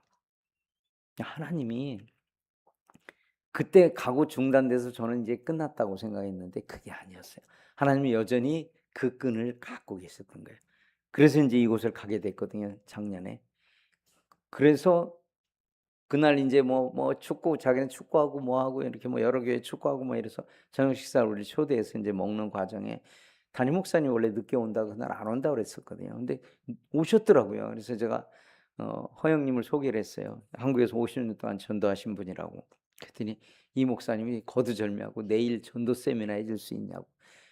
하나님이 그때 가고 중단돼서 저는 이제 끝났다고 생각했는데 그게 아니었어요. 하나님이 여전히 그 끈을 갖고 계셨던 거예요. 그래서 이제 이곳을 가게 됐거든요, 작년에. 그래서 그날 이제 축구, 자기는 축구하고 뭐하고 이렇게 여러 교회 축구하고 이래서 저녁 식사를 우리 초대해서 이제 먹는 과정에 담임 목사님 원래 늦게 온다고 그날 안 온다고 그랬었거든요. 근데 오셨더라고요. 그래서 제가 허영님을 소개를 했어요. 한국에서 50년 동안 전도하신 분이라고. 그랬더니 이 목사님이 거두절미하고 내일 전도 세미나 해줄 수 있냐고.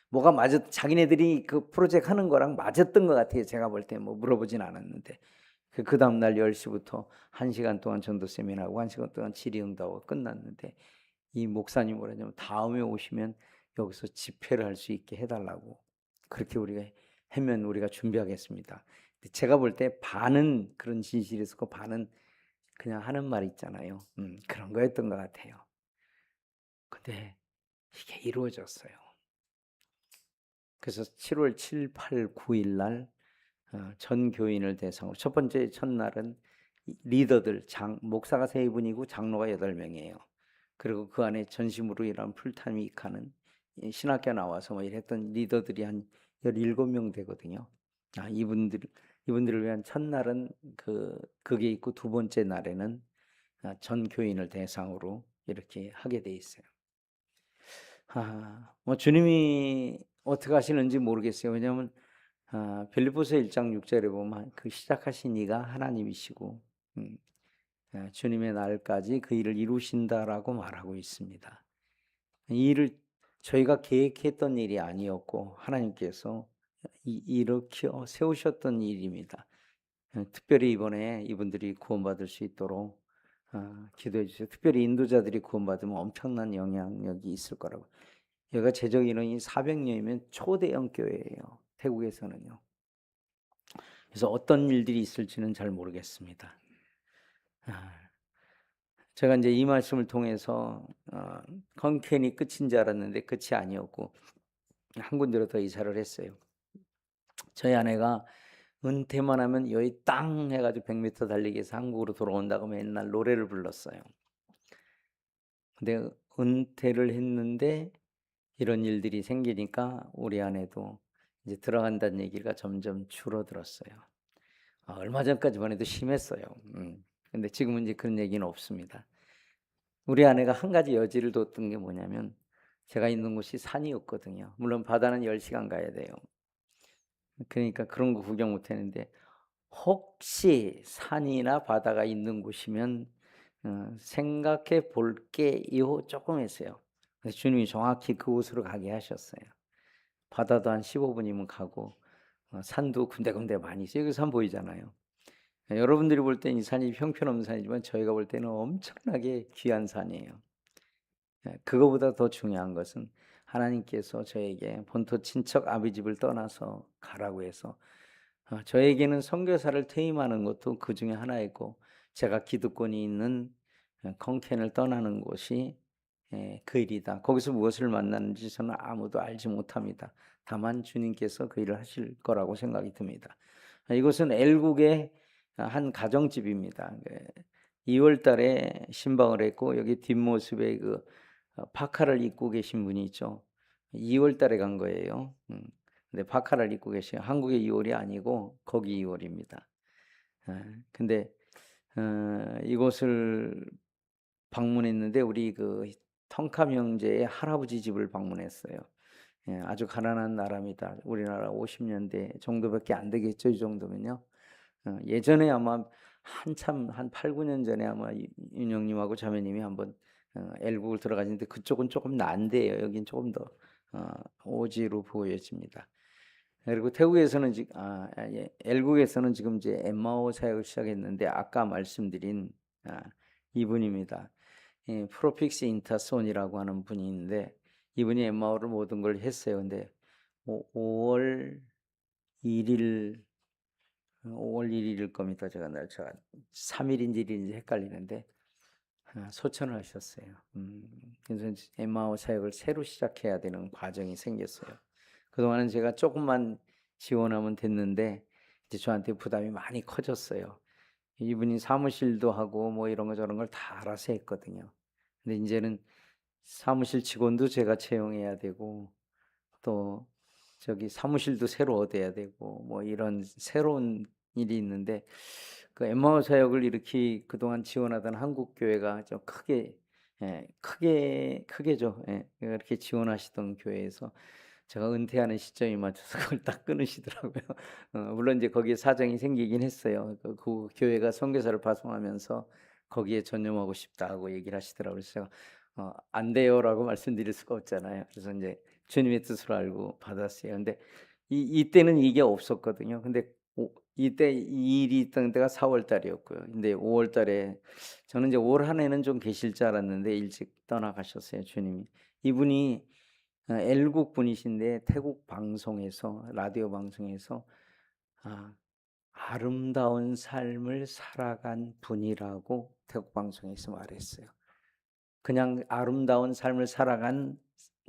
뭐가 자기네들이 그 프로젝트 하는 거랑 맞았던 것 같아요. 제가 볼 때 물어보진 않았는데. 그 다음날 10시부터 1시간 동안 전도 세미나하고 1시간 동안 질의응답하고 끝났는데 이 목사님 뭐라냐면 다음에 오시면 여기서 집회를 할 수 있게 해달라고. 그렇게 우리가 하면 우리가 준비하겠습니다. 제가 볼 때 반은 그런 진실이 있었고 반은 그냥 하는 말 있잖아요. 그런 거였던 것 같아요. 근데 이게 이루어졌어요. 그래서 7월 7, 8, 9일 날 전 교인을 대상으로 첫 번째 첫날은 리더들, 목사가 3분이고 장로가 8명이에요. 그리고 그 안에 전심으로 일하는 풀타임 이카는 신학교 나와서 이랬던 리더들이 한 17명 되거든요. 이분들을 위한 첫날은 그게 있고 두 번째 날에는 전 교인을 대상으로 이렇게 하게 돼 있어요. 주님이 어떻게 하시는지 모르겠어요. 왜냐하면 빌립보서 1장 6절에 보면 그 시작하신 이가 하나님이시고 주님의 날까지 그 일을 이루신다라고 말하고 있습니다. 이 일을 저희가 계획했던 일이 아니었고 하나님께서 일으켜 세우셨던 일입니다. 특별히 이번에 이분들이 구원받을 수 있도록 기도해 주세요. 특별히 인도자들이 구원받으면 엄청난 영향력이 있을 거라고. 여기가 재적 인원이 400명이면 초대형 교회예요. 태국에서는요. 그래서 어떤 일들이 있을지는 잘 모르겠습니다. 제가 이제 이 말씀을 통해서 컨켄이 끝인 줄 알았는데 끝이 아니었고 한 군데로 더 이사를 했어요. 저희 아내가 은퇴만 하면 여기 땅 해가지고 100m 달리기 해서 한국으로 돌아온다고 맨날 노래를 불렀어요. 근데 은퇴를 했는데 이런 일들이 생기니까 우리 아내도 이제 들어간다는 얘기가 점점 줄어들었어요. 얼마 전까지만 해도 심했어요. 근데 지금은 이제 그런 얘기는 없습니다. 우리 아내가 한 가지 여지를 뒀던 게 뭐냐면 제가 있는 곳이 산이었거든요. 물론 바다는 10시간 가야 돼요. 그러니까 그런 거 구경 못 했는데 혹시 산이나 바다가 있는 곳이면 생각해 볼게요 조금 했어요. 그래서 주님이 정확히 그곳으로 가게 하셨어요. 바다도 한 15분이면 가고 산도 군데군데 많이 있어요. 여기 산 보이잖아요. 여러분들이 볼 땐 이 산이 형편없는 산이지만 저희가 볼 때는 엄청나게 귀한 산이에요. 그거보다 더 중요한 것은 하나님께서 저에게 본토 친척 아비 집을 떠나서 가라고 해서 저에게는 선교사를 퇴임하는 것도 그 중에 하나이고 제가 기득권이 있는 컨켄을 떠나는 곳이 그 일이다. 거기서 무엇을 만나는지 저는 아무도 알지 못합니다. 다만 주님께서 그 일을 하실 거라고 생각이 듭니다. 이곳은 엘국의 한 가정집입니다. 2월 달에 신방을 했고 여기 뒷모습에 파카를 입고 계신 분이 있죠. 2월 달에 간 거예요. 근데 파카를 입고 계신 한국의 2월이 아니고 거기 2월입니다. 근데 이곳을 방문했는데 우리 텅캄 형제의 할아버지 집을 방문했어요. 예, 아주 가난한 나라입니다. 우리나라 50년대 정도밖에 안 되겠죠, 이 정도면요. 예전에 아마 한참 한 8, 9년 전에 아마 윤영님하고 자매님이 한번 엘국을 들어가시는데 그쪽은 조금 난데요. 여긴 조금 더 오지로 보여집니다. 그리고 태국에서는 엘국에서는 지금 이제 엠마오 사역을 시작했는데 아까 말씀드린 이분입니다. 프로픽스 인타손이라고 하는 분이 있는데 이분이 엠마오를 모든 걸 했어요. 근데 5월 1일 5월 1일일 겁니다. 제가 3일인지 1일인지 헷갈리는데 소천을 하셨어요. 그래서 엠마오 사역을 새로 시작해야 되는 과정이 생겼어요. 그동안은 제가 조금만 지원하면 됐는데 이제 저한테 부담이 많이 커졌어요. 이분이 사무실도 하고 뭐 이런 거 저런 걸 다 알아서 했거든요. 근데 이제는 사무실 직원도 제가 채용해야 되고 또 저기 사무실도 새로 얻어야 되고 뭐 이런 새로운 일이 있는데 엠마오 사역을 이렇게 그동안 지원하던 한국 교회가 좀 크게죠. 이렇게 지원하시던 교회에서 제가 은퇴하는 시점에 맞춰서 그걸 딱 끊으시더라고요. 물론 이제 거기에 사정이 생기긴 했어요. 그 교회가 선교사를 파송하면서 거기에 전념하고 싶다고 얘기를 하시더라고요. 그래서 제가 안 돼요라고 말씀드릴 수가 없잖아요. 그래서 이제 주님의 뜻을 알고 받았어요. 근데 이때는 이게 없었거든요. 근데 이때 이 일이 있던 때가 4월 달이었고요. 근데 5월 달에 저는 이제 올 한 해는 좀 계실 줄 알았는데 일찍 떠나가셨어요, 주님이. 이분이 엘국 분이신데 태국 방송에서 라디오 방송에서 아름다운 삶을 살아간 분이라고 태국 방송에서 말했어요. 그냥 아름다운 삶을 살아간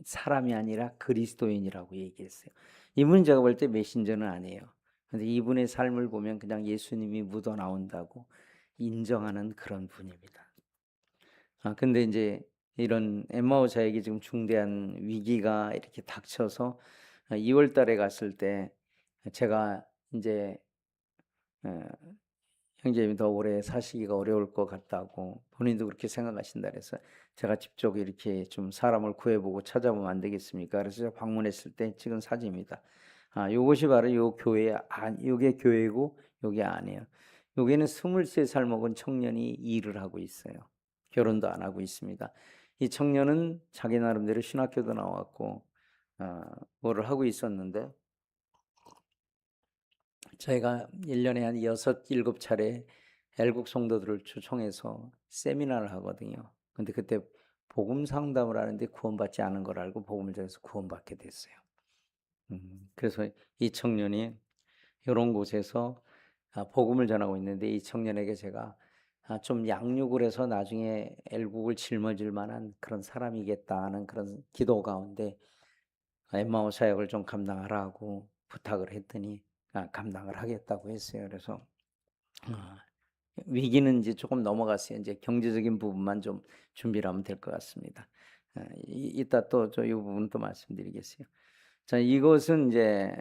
사람이 아니라 그리스도인이라고 얘기했어요. 이분 제가 볼 때 메신저는 아니에요. 근데 이분의 삶을 보면 그냥 예수님이 묻어 나온다고 인정하는 그런 분입니다. 근데 이제 이런 엠마오 사역이 지금 중대한 위기가 이렇게 닥쳐서 2월 달에 갔을 때 제가 이제 형제님이 더 오래 사시기가 어려울 것 같다고 본인도 그렇게 생각하신다 그래서 제가 직접 이렇게 좀 사람을 구해보고 찾아보면 안 되겠습니까? 그래서 제가 방문했을 때 찍은 사진입니다. 요것이 바로 요 교회 요게 교회고 요게 아니에요. 여기는 23살 먹은 청년이 일을 하고 있어요. 결혼도 안 하고 있습니다. 이 청년은 자기 나름대로 신학교도 나왔고 뭐를 하고 있었는데 저희가 1년에 한 6, 7차례 엘국 성도들을 초청해서 세미나를 하거든요. 근데 그때 복음 상담을 하는데 구원받지 않은 걸 알고 복음을 전해서 구원받게 됐어요. 그래서 이 청년이 이런 곳에서 복음을 전하고 있는데 이 청년에게 제가 좀 양육을 해서 나중에 엘국을 짊어질 만한 그런 사람이겠다 하는 그런 기도 가운데 엠마오 사역을 좀 감당하라고 부탁을 했더니 감당을 하겠다고 했어요. 그래서 위기는 이제 조금 넘어갔어요. 이제 경제적인 부분만 좀 준비를 하면 될 것 같습니다. 이따 또 이 부분 또 말씀드리겠어요. 자, 이것은 이제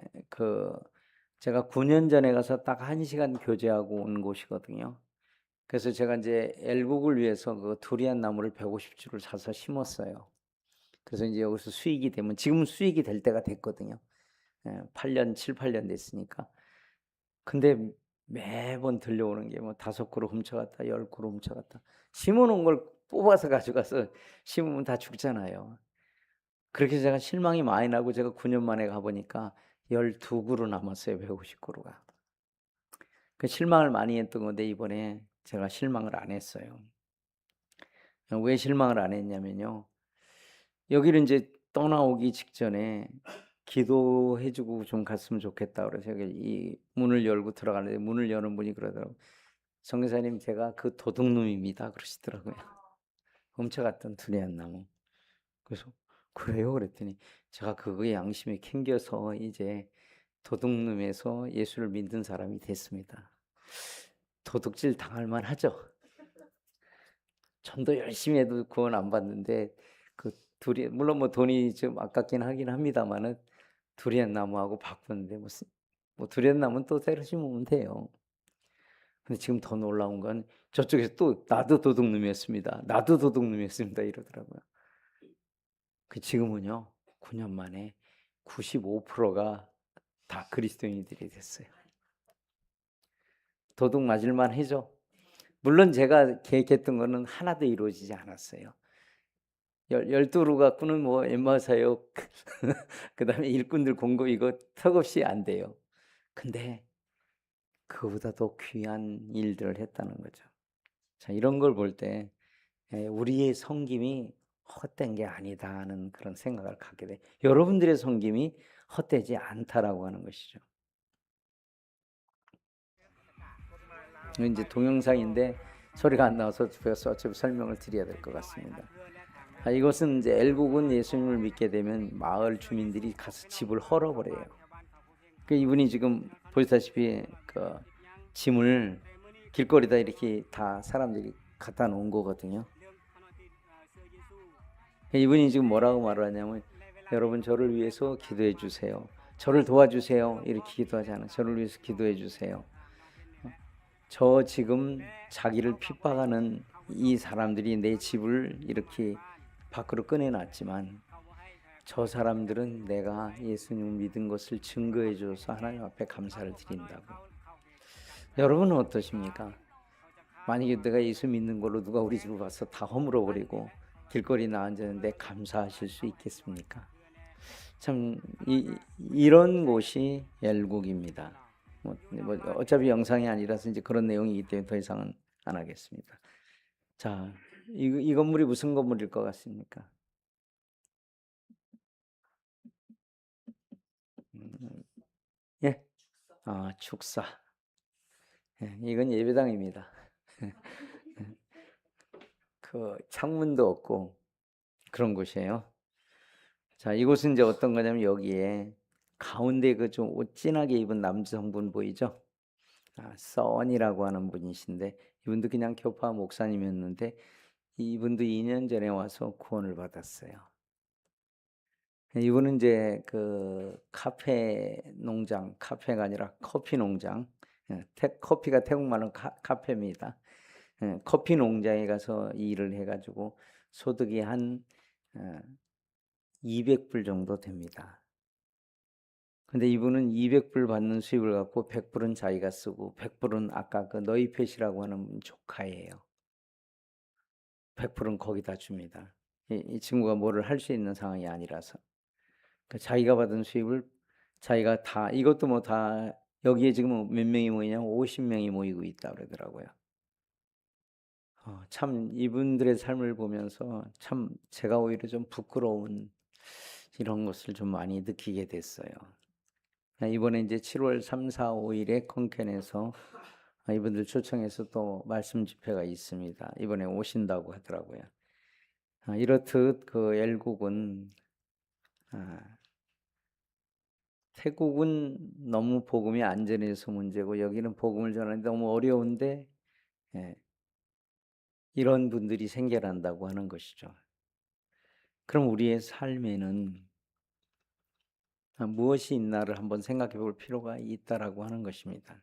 제가 9년 전에 가서 딱 1시간 교제하고 온 곳이거든요. 그래서 제가 이제 엘국을 위해서 두리안 나무를 150주를 사서 심었어요. 그래서 이제 여기서 수익이 되면 지금은 수익이 될 때가 됐거든요. 8년, 7, 8년 됐으니까. 근데 매번 들려오는 게 뭐 5그루 훔쳐갔다, 10그루 훔쳐갔다. 심어놓은 걸 뽑아서 가져가서 심으면 다 죽잖아요. 그렇게 제가 실망이 많이 나고 제가 9년 만에 가보니까 12그루 남았어요, 150그루가. 그 실망을 많이 했던 건데 이번에 제가 실망을 안 했어요. 왜 실망을 안 했냐면요. 여기를 이제 떠나오기 직전에 기도해주고 좀 갔으면 좋겠다 그래서 여기 이 문을 열고 들어가는데 문을 여는 분이 그러더라고요. 선교사님 제가 그 도둑놈입니다 그러시더라고요. 훔쳐갔던 두리안 나무. 그래서 그래요 그랬더니 제가 그거에 양심이 캥겨서 이제 도둑놈에서 예수를 믿는 사람이 됐습니다. 도둑질 당할 만하죠. 전도 열심히 해도 구원 안 받는데 그 두리 물론 뭐 돈이 좀 아깝긴 하긴 합니다마는 두리안 나무하고 바꾸는데 무슨 뭐 두리안 나무는 또 새로 심으면 돼요. 근데 지금 더 놀라운 건 저쪽에서 또 "나도 도둑놈이었습니다. 나도 도둑놈이었습니다." 이러더라고요. 그 지금은요 9년 만에 95%가 다 그리스도인들이 됐어요. 도둑 맞을 만하죠. 물론 제가 계획했던 거는 하나도 이루어지지 않았어요. 12루 갖고는 뭐 엠마오 사역 그다음에 일꾼들 공급 이거 턱없이 안 돼요. 근데 그거보다 더 귀한 일들을 했다는 거죠. 자, 이런 걸 볼 때 우리의 섬김이 헛된 게 아니다는 그런 생각을 갖게 돼. 여러분들의 섬김이 헛되지 않다라고 하는 것이죠. 이건 이제 동영상인데 소리가 안 나와서 그래서 어차피 설명을 드려야 될 것 같습니다. 이것은 이제 엘국은 예수님을 믿게 되면 마을 주민들이 가서 집을 헐어버려요. 그 이분이 지금 보시다시피 그 짐을 길거리다 이렇게 다 사람들이 갖다 놓은 거거든요. 이분이 지금 뭐라고 말을 하냐면 여러분 저를 위해서 기도해 주세요. 저를 도와주세요. 이렇게 기도하지 않아요. 저를 위해서 기도해 주세요. 저 지금 자기를 핍박하는 이 사람들이 내 집을 이렇게 밖으로 꺼내놨지만 저 사람들은 내가 예수님을 믿은 것을 증거해 줘서 하나님 앞에 감사를 드린다고. 여러분은 어떠십니까? 만약에 내가 예수 믿는 걸로 누가 우리 집을 와서 다 허물어 버리고 길거리 나앉았는데 감사하실 수 있겠습니까? 참 이런 곳이 엘국입니다. 뭐 어차피 영상이 아니라서 이제 그런 내용이기 때문에 더 이상은 안 하겠습니다. 자, 이 건물이 무슨 건물일 것 같습니까? 예? 축사. 예, 이건 예배당입니다. 그 창문도 없고 그런 곳이에요. 자, 이곳은 이제 어떤 거냐면 여기에 가운데 그 좀 옷 진하게 입은 남성분 보이죠? 써니라고 하는 분이신데 이분도 그냥 교파 목사님이었는데 이분도 2년 전에 와서 구원을 받았어요. 이분은 이제 그 카페 농장, 카페가 아니라 커피 농장, 커피가 태국말로 카페입니다. 커피 농장에 가서 일을 해가지고 소득이 한 200불 정도 됩니다. 근데 이분은 200불 받는 수입을 갖고 100불은 자기가 쓰고 100불은 아까 그 너희펫이라고 하는 조카예요. 100불은 거기다 줍니다. 이 친구가 뭐를 할 수 있는 상황이 아니라서. 자기가 받은 수입을 자기가 다 이것도 뭐 다 여기에 지금 몇 명이 모이냐면 50명이 모이고 있다 그러더라고요. 참 이분들의 삶을 보면서 참 제가 오히려 좀 부끄러운 이런 것을 좀 많이 느끼게 됐어요. 이번에 이제 7월 3, 4, 5일에 컨켄에서 이분들 초청해서 또 말씀 집회가 있습니다. 이번에 오신다고 하더라고요. 이렇듯 그 엘국은 태국은 너무 복음이 안전해서 문제고 여기는 복음을 전하는데 너무 어려운데 이런 분들이 생겨난다고 하는 것이죠. 그럼 우리의 삶에는 무엇이 있나를 한번 생각해 볼 필요가 있다라고 하는 것입니다.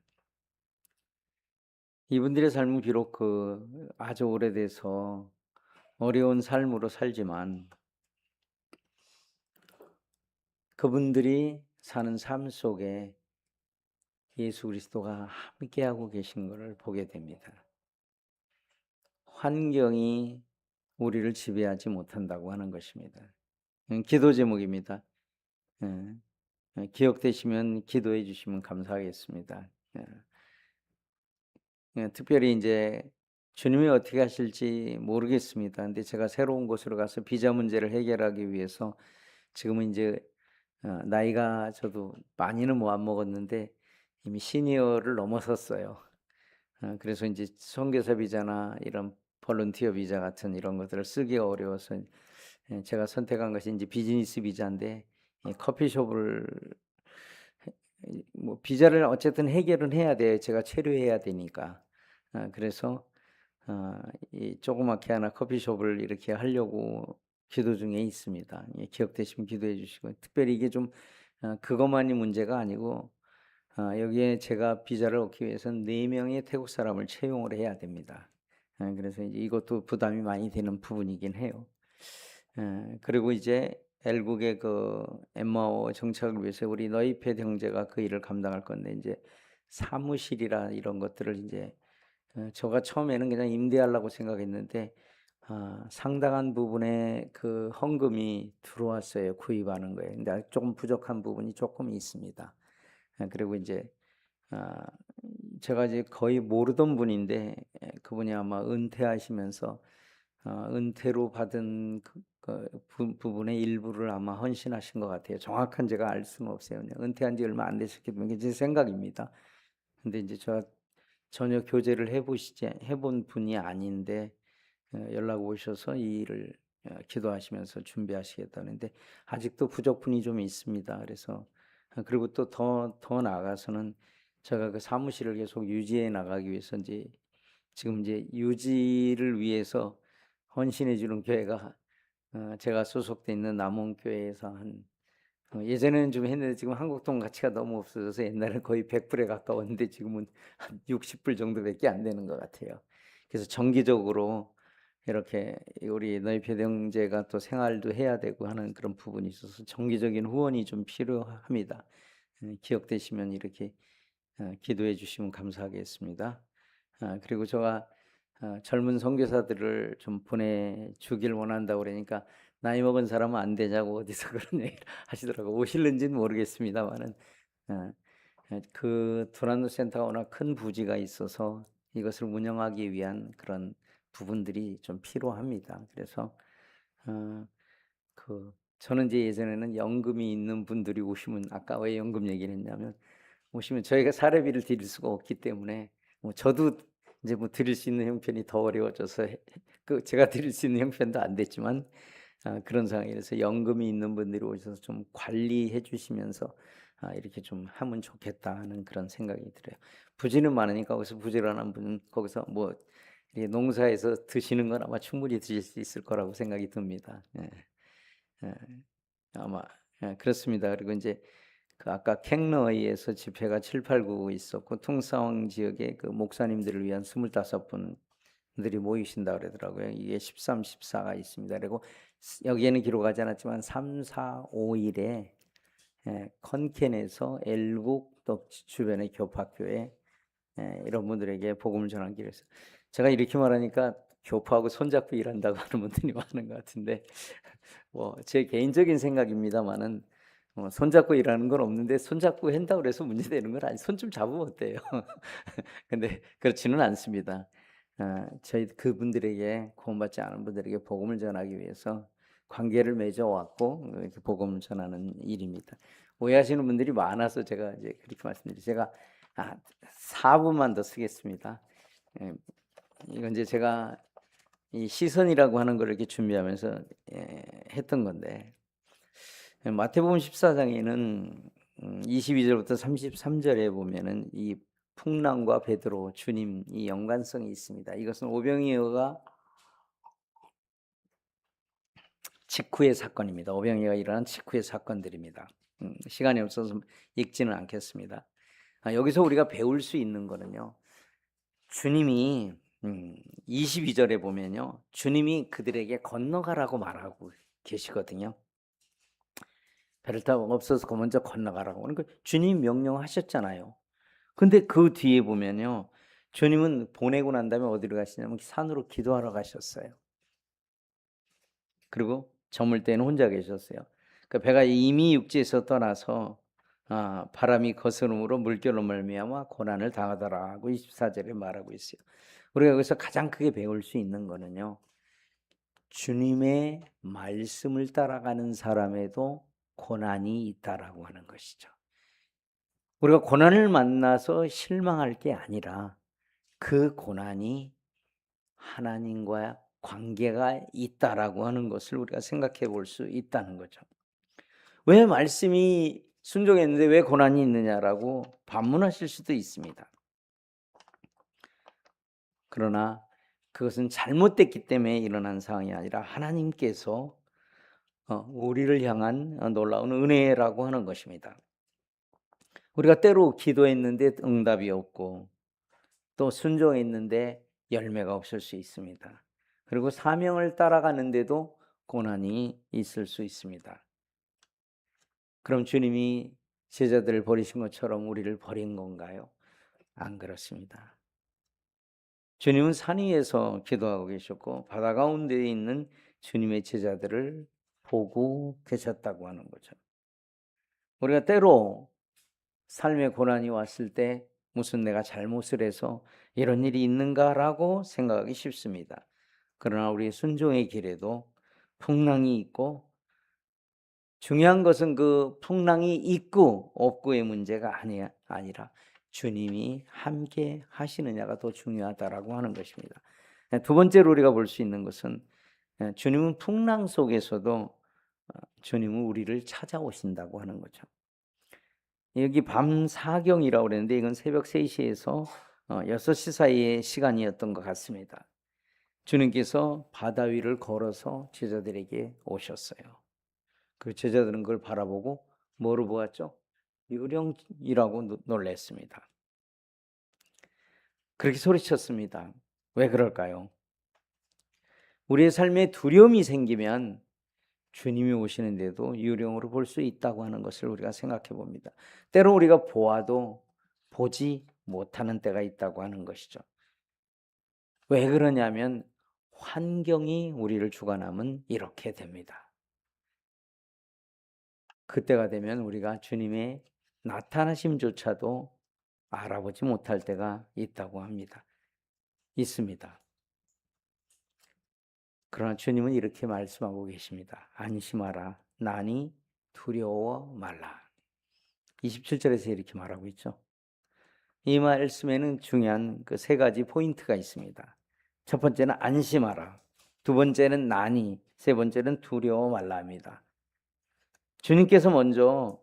이분들의 삶은 비록 그 아주 오래돼서 어려운 삶으로 살지만 그분들이 사는 삶 속에 예수 그리스도가 함께하고 계신 것을 보게 됩니다. 환경이 우리를 지배하지 못한다고 하는 것입니다. 기도 제목입니다. 기억되시면 기도해 주시면 감사하겠습니다. 특별히 이제 주님이 어떻게 하실지 모르겠습니다. 근데 제가 새로운 곳으로 가서 비자 문제를 해결하기 위해서 지금은 이제 나이가 저도 많이는 뭐 안 먹었는데 이미 시니어를 넘어섰어요. 그래서 이제 선교사 비자나 이런 볼런티어 비자 같은 이런 것들을 쓰기가 어려워서 제가 선택한 것이 이제 비즈니스 비자인데 커피숍을 뭐 비자를 어쨌든 해결은 해야 돼요. 제가 체류해야 되니까. 그래서 이 조그맣게 하나 커피숍을 이렇게 하려고 기도 중에 있습니다. 예, 기억되시면 기도해 주시고, 특별히 이게 좀 그것만이 문제가 아니고 여기에 제가 비자를 얻기 위해서는 4명의 태국 사람을 채용을 해야 됩니다. 그래서 이제 이것도 부담이 많이 되는 부분이긴 해요. 그리고 이제 엘국의 그 엠마오 정착을 위해서 우리 너희팻 형제가 그 일을 감당할 건데, 이제 사무실이라 이런 것들을 이제 제가 처음에는 그냥 임대하려고 생각했는데 상당한 부분의 그 헌금이 들어왔어요. 구입하는 거에. 근데 아직 조금 부족한 부분이 조금 있습니다. 그리고 이제 제가 이제 거의 모르던 분인데 그분이 아마 은퇴하시면서 은퇴로 받은 부분의 일부를 아마 헌신하신 것 같아요. 정확한 제가 알 수는 없어요. 그냥 은퇴한 지 얼마 안 되셨기 때문에 제 생각입니다. 근데 이제 제가 전혀 교제를 해본 분이 아닌데 연락 오셔서 이 일을 기도하시면서 준비하시겠다는데, 아직도 부족분이 좀 있습니다. 그래서 그리고 또 더 나아가서는 제가 그 사무실을 계속 유지해 나가기 위해서 지금 이제 유지를 위해서 헌신해 주는 교회가 제가 소속돼 있는 남원교회에서 예전에는 좀 했는데 지금 한국돈 가치가 너무 없어져서 옛날에는 거의 100불에 가까웠는데 지금은 한 60불 정도밖에 안 되는 것 같아요. 그래서 정기적으로 이렇게 우리 너희팻 형제가 또 생활도 해야 되고 하는 그런 부분이 있어서 정기적인 후원이 좀 필요합니다. 기억되시면 이렇게 기도해 주시면 감사하겠습니다. 그리고 제가 젊은 선교사들을 좀 보내주길 원한다고 그러니까 나이 먹은 사람은 안 되냐고 어디서 그런 얘기를 하시더라고요. 오실는지는 모르겠습니다만은 그 도란도 센터가 워낙 큰 부지가 있어서 이것을 운영하기 위한 그런 부분들이 좀 필요합니다. 그래서 저는 이제 예전에는 연금이 있는 분들이 오시면, 아까 왜 연금 얘기를 했냐면, 오시면 저희가 사례비를 드릴 수가 없기 때문에 저도 이제 드릴 수 있는 형편이 더 어려워져서 제가 드릴 수 있는 형편도 안 됐지만 그런 상황이라서 연금이 있는 분들이 오셔서 좀 관리해 주시면서 이렇게 좀 하면 좋겠다 하는 그런 생각이 들어요. 부지는 많으니까 거기서 부지런한 분 거기서 이렇게 농사에서 드시는 건 아마 충분히 드실 수 있을 거라고 생각이 듭니다. 예, 아마 그렇습니다. 그리고 이제 그 아까 캥너이에서 집회가 7, 8, 9 있었고 퉁사왕 지역의 그 목사님들을 위한 25분들이 모이신다 그러더라고요. 이게 13, 14가 있습니다. 그리고 여기에는 기록하지 않았지만 3, 4, 5일에 컨켄에서 엘국 또 주변의 교파교회 이런 분들에게 복음을 전하기 위해서, 제가 이렇게 말하니까 교파하고 손잡고 일한다고 하는 분들이 많은 것 같은데 제 개인적인 생각입니다만은 손잡고 일하는 건 없는데 손잡고 한다고 해서 문제되는 건 아니, 손 좀 잡으면 어때요? 근데 그렇지는 않습니다. 저희 그분들에게 구원받지 않은 분들에게 복음을 전하기 위해서 관계를 맺어 왔고 이렇게 복음을 전하는 일입니다. 오해하시는 분들이 많아서 제가 이제 그렇게 말씀드리죠. 제가 4분만 더 쓰겠습니다. 이건 이제 제가 이 시선이라고 하는 걸 이렇게 준비하면서 했던 건데, 마태복음 14장에는 22절부터 33절에 보면은 이 풍랑과 베드로 주님 이 연관성이 있습니다. 이것은 오병이어가 직후의 사건입니다. 오병이어가 일어난 직후의 사건들입니다. 시간이 없어서 읽지는 않겠습니다. 여기서 우리가 배울 수 있는 거는요, 주님이 22절에 보면요, 주님이 그들에게 건너가라고 말하고 계시거든요. 배를 타고 없어서 먼저 건너가라고. 그러니까 주님 명령하셨잖아요. 근데 그 뒤에 보면요, 주님은 보내고 난 다음에 어디로 가시냐면 산으로 기도하러 가셨어요. 그리고 저물 때는 혼자 계셨어요. 그 배가 이미 육지에서 떠나서 바람이 거스름으로 물결로 말미암아 고난을 당하더라고 24절에 말하고 있어요. 우리가 여기서 가장 크게 배울 수 있는 거는요, 주님의 말씀을 따라가는 사람에도 고난이 있다라고 하는 것이죠. 우리가 고난을 만나서 실망할 게 아니라 그 고난이 하나님과 관계가 있다라고 하는 것을 우리가 생각해 볼 수 있다는 거죠. 왜 말씀이 순종했는데 왜 고난이 있느냐라고 반문하실 수도 있습니다. 그러나 그것은 잘못됐기 때문에 일어난 상황이 아니라 하나님께서 우리를 향한 놀라운 은혜라고 하는 것입니다. 우리가 때로 기도했는데 응답이 없고 또 순종했는데 열매가 없을 수 있습니다. 그리고 사명을 따라가는데도 고난이 있을 수 있습니다. 그럼 주님이 제자들을 버리신 것처럼 우리를 버린 건가요? 안 그렇습니다. 주님은 산 위에서 기도하고 계셨고 바다 가운데에 있는 주님의 제자들을 보고 계셨다고 하는 거죠. 우리가 때로 삶의 고난이 왔을 때 무슨 내가 잘못을 해서 이런 일이 있는가라고 생각하기 쉽습니다. 그러나 우리 순종의 길에도 풍랑이 있고 중요한 것은 그 풍랑이 있고 없고의 문제가 아니라 주님이 함께 하시느냐가 더 중요하다라고 하는 것입니다. 두 번째로 우리가 볼 수 있는 것은 주님은 풍랑 속에서도 주님은 우리를 찾아오신다고 하는 거죠. 여기 밤 사경이라고 그랬는데 이건 새벽 3시에서 6시 사이의 시간이었던 것 같습니다. 주님께서 바다 위를 걸어서 제자들에게 오셨어요. 그 제자들은 그걸 바라보고 뭐로 보았죠? 유령이라고 놀랐습니다. 그렇게 소리쳤습니다. 왜 그럴까요? 우리의 삶에 두려움이 생기면 주님이 오시는데도 유령으로 볼 수 있다고 하는 것을 우리가 생각해 봅니다. 때로 우리가 보아도 보지 못하는 때가 있다고 하는 것이죠. 왜 그러냐면 환경이 우리를 주관하면 이렇게 됩니다. 그때가 되면 우리가 주님의 나타나심조차도 알아보지 못할 때가 있다고 합니다. 있습니다. 그러나 주님은 이렇게 말씀하고 계십니다. 안심하라. 나니 두려워 말라. 27절에서 이렇게 말하고 있죠. 이 말씀에는 중요한 그 3가지 포인트가 있습니다. 첫 번째는 안심하라. 두 번째는 나니. 세 번째는 두려워 말라 합니다. 주님께서 먼저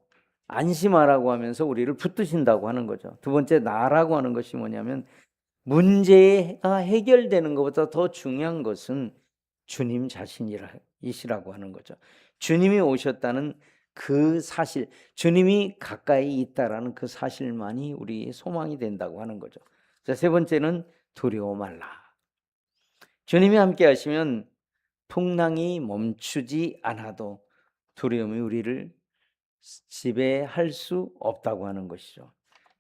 안심하라고 하면서 우리를 붙드신다고 하는 거죠. 두 번째 나라고 하는 것이 뭐냐면 문제가 해결되는 것보다 더 중요한 것은 주님 자신이시라고 하는 거죠. 주님이 오셨다는 그 사실, 주님이 가까이 있다라는 그 사실만이 우리의 소망이 된다고 하는 거죠. 자, 세 번째는 두려워 말라. 주님이 함께 하시면 풍랑이 멈추지 않아도 두려움이 우리를 지배할 수 없다고 하는 것이죠.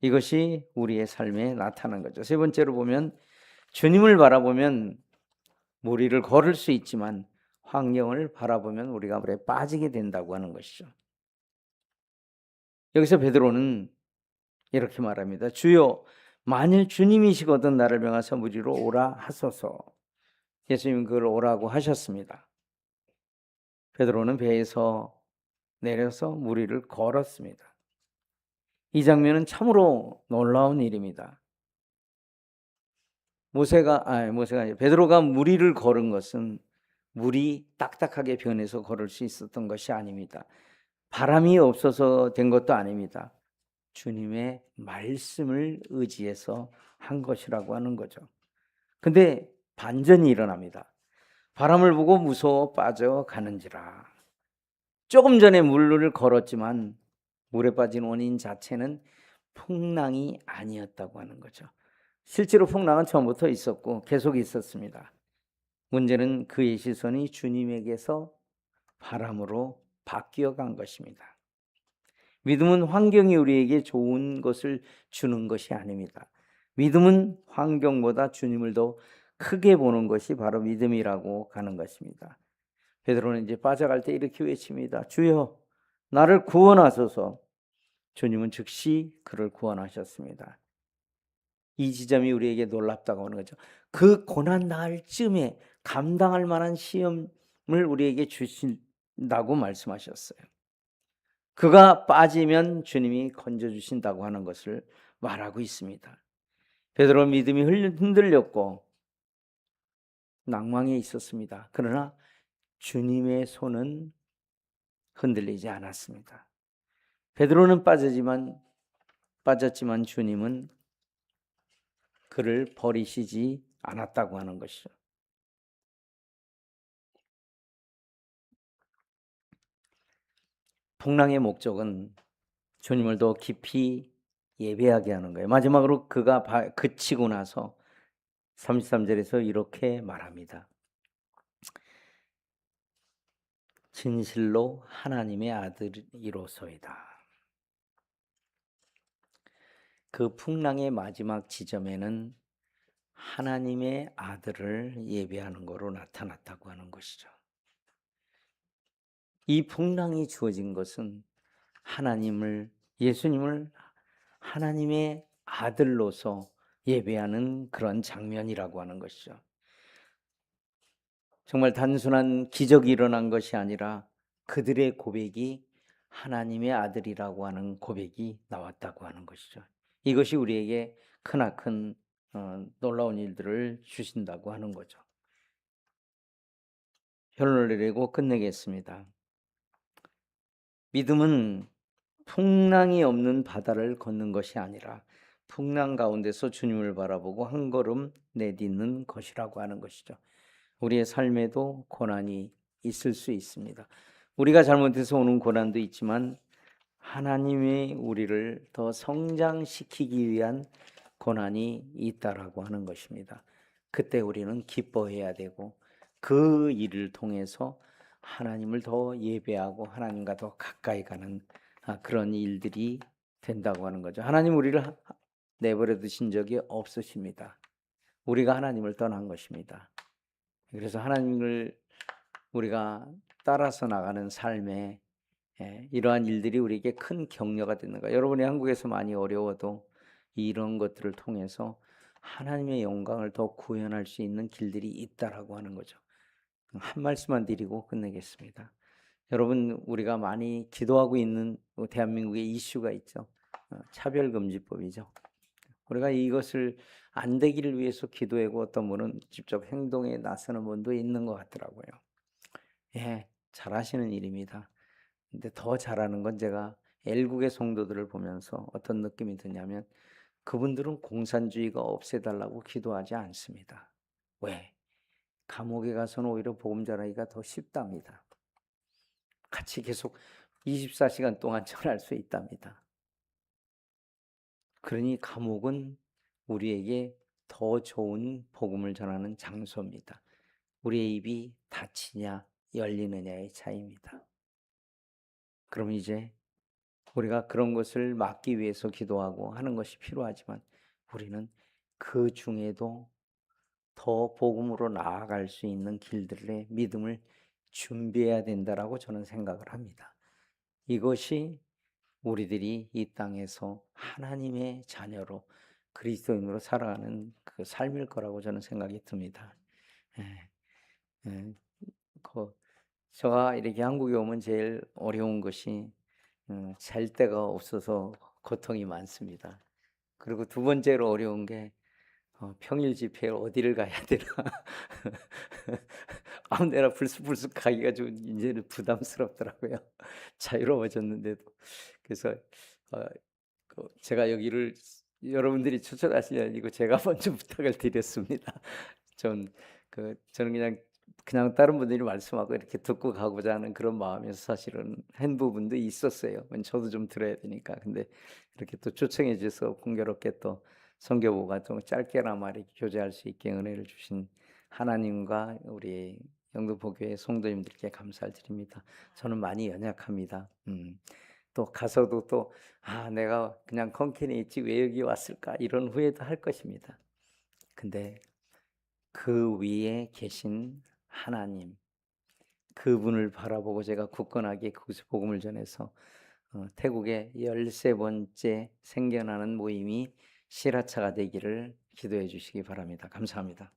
이것이 우리의 삶에 나타난 거죠. 세 번째로 보면 주님을 바라보면 무리를 걸을 수 있지만 환경을 바라보면 우리가 물에 빠지게 된다고 하는 것이죠. 여기서 베드로는 이렇게 말합니다. 주여 만일 주님이시거든 나를 명하사 무리로 오라 하소서. 예수님은 그걸 오라고 하셨습니다. 베드로는 배에서 내려서 무리를 걸었습니다. 이 장면은 참으로 놀라운 일입니다. 베드로가 무리를 걸은 것은 물이 딱딱하게 변해서 걸을 수 있었던 것이 아닙니다. 바람이 없어서 된 것도 아닙니다. 주님의 말씀을 의지해서 한 것이라고 하는 거죠. 근데 반전이 일어납니다. 바람을 보고 무서워 빠져가는지라. 조금 전에 물을 걸었지만 물에 빠진 원인 자체는 풍랑이 아니었다고 하는 거죠. 실제로 풍랑은 처음부터 있었고 계속 있었습니다. 문제는 그의 시선이 주님에게서 바람으로 바뀌어 간 것입니다. 믿음은 환경이 우리에게 좋은 것을 주는 것이 아닙니다. 믿음은 환경보다 주님을 더 크게 보는 것이 바로 믿음이라고 하는 것입니다. 베드로는 이제 빠져갈 때 이렇게 외칩니다. 주여 나를 구원하소서. 주님은 즉시 그를 구원하셨습니다. 이 지점이 우리에게 놀랍다고 하는 거죠. 그 고난 날쯤에 감당할 만한 시험을 우리에게 주신다고 말씀하셨어요. 그가 빠지면 주님이 건져주신다고 하는 것을 말하고 있습니다. 베드로 믿음이 흔들렸고 낭망에 있었습니다. 그러나 주님의 손은 흔들리지 않았습니다. 베드로는 빠졌지만 주님은 그를 버리시지 않았다고 하는 것이죠. 풍랑의 목적은 주님을 더 깊이 예배하게 하는 거예요. 마지막으로 그가 그치고 나서 33절에서 이렇게 말합니다. 진실로 하나님의 아들이로소이다. 그 풍랑의 마지막 지점에는 하나님의 아들을 예배하는 것으로 나타났다고 하는 것이죠. 이 풍랑이 주어진 것은 예수님을 하나님의 아들로서 예배하는 그런 장면이라고 하는 것이죠. 정말 단순한 기적이 일어난 것이 아니라 그들의 고백이 하나님의 아들이라고 하는 고백이 나왔다고 하는 것이죠. 이것이 우리에게 크나큰 놀라운 일들을 주신다고 하는 거죠. 결론을 내리고 끝내겠습니다. 믿음은 풍랑이 없는 바다를 걷는 것이 아니라 풍랑 가운데서 주님을 바라보고 한 걸음 내딛는 것이라고 하는 것이죠. 우리의 삶에도 고난이 있을 수 있습니다. 우리가 잘못해서 오는 고난도 있지만 하나님이 우리를 더 성장시키기 위한 고난이 있다라고 하는 것입니다. 그때 우리는 기뻐해야 되고 그 일을 통해서 하나님을 더 예배하고 하나님과 더 가까이 가는 그런 일들이 된다고 하는 거죠. 하나님 우리를 내버려 두신 적이 없으십니다. 우리가 하나님을 떠난 것입니다. 그래서 하나님을 우리가 따라서 나가는 삶에 이러한 일들이 우리에게 큰 격려가 되는 거예요. 여러분이 한국에서 많이 어려워도 이런 것들을 통해서 하나님의 영광을 더 구현할 수 있는 길들이 있다라고 하는 거죠. 한 말씀만 드리고 끝내겠습니다. 여러분 우리가 많이 기도하고 있는 대한민국의 이슈가 있죠. 차별금지법이죠. 우리가 이것을 안 되기를 위해서 기도하고 어떤 분은 직접 행동에 나서는 분도 있는 것 같더라고요. 잘하시는 일입니다. 근데 더 잘하는 건 제가 엘국의 성도들을 보면서 어떤 느낌이 드냐면 그분들은 공산주의가 없애달라고 기도하지 않습니다. 왜? 감옥에 가서는 오히려 복음 전하기가 더 쉽답니다. 같이 계속 24시간 동안 전할 수 있답니다. 그러니 감옥은 우리에게 더 좋은 복음을 전하는 장소입니다. 우리의 입이 닫히냐 열리느냐의 차이입니다. 그럼 이제 우리가 그런 것을 막기 위해서 기도하고 하는 것이 필요하지만 우리는 그 중에도 더 복음으로 나아갈 수 있는 길들의 믿음을 준비해야 된다라고 저는 생각을 합니다. 이것이 우리들이 이 땅에서 하나님의 자녀로 그리스도인으로 살아가는 그 삶일 거라고 저는 생각이 듭니다. 제가 이렇게 한국에 오면 제일 어려운 것이 잘 데가 없어서 고통이 많습니다. 그리고 두 번째로 어려운 게 평일 집회에 어디를 가야 되나 아무 데나 불쑥불쑥 가기가 좀 이제는 부담스럽더라고요. 자유로워졌는데도. 그래서 제가 여기를 여러분들이 초청하시지 아니고 제가 먼저 부탁을 드렸습니다. 저는 그냥 다른 분들이 말씀하고 이렇게 듣고 가고자 하는 그런 마음에서 사실은 한 부분도 있었어요. 저도 좀 들어야 되니까. 근데 이렇게 또 초청해 주셔서 공교롭게 또 선교부가 좀 짧게나마 이렇게 교제할 수 있게 은혜를 주신 하나님과 우리 영등포교회 성도님들께 감사를 드립니다. 저는 많이 연약합니다. 또 가서도 또 내가 그냥 컨캔에 있지 왜 여기 왔을까 이런 후회도 할 것입니다. 근데 그 위에 계신 하나님 그분을 바라보고 제가 굳건하게 그곳에 복음을 전해서 태국의 13번째 생겨나는 모임이 실화차가 되기를 기도해 주시기 바랍니다. 감사합니다.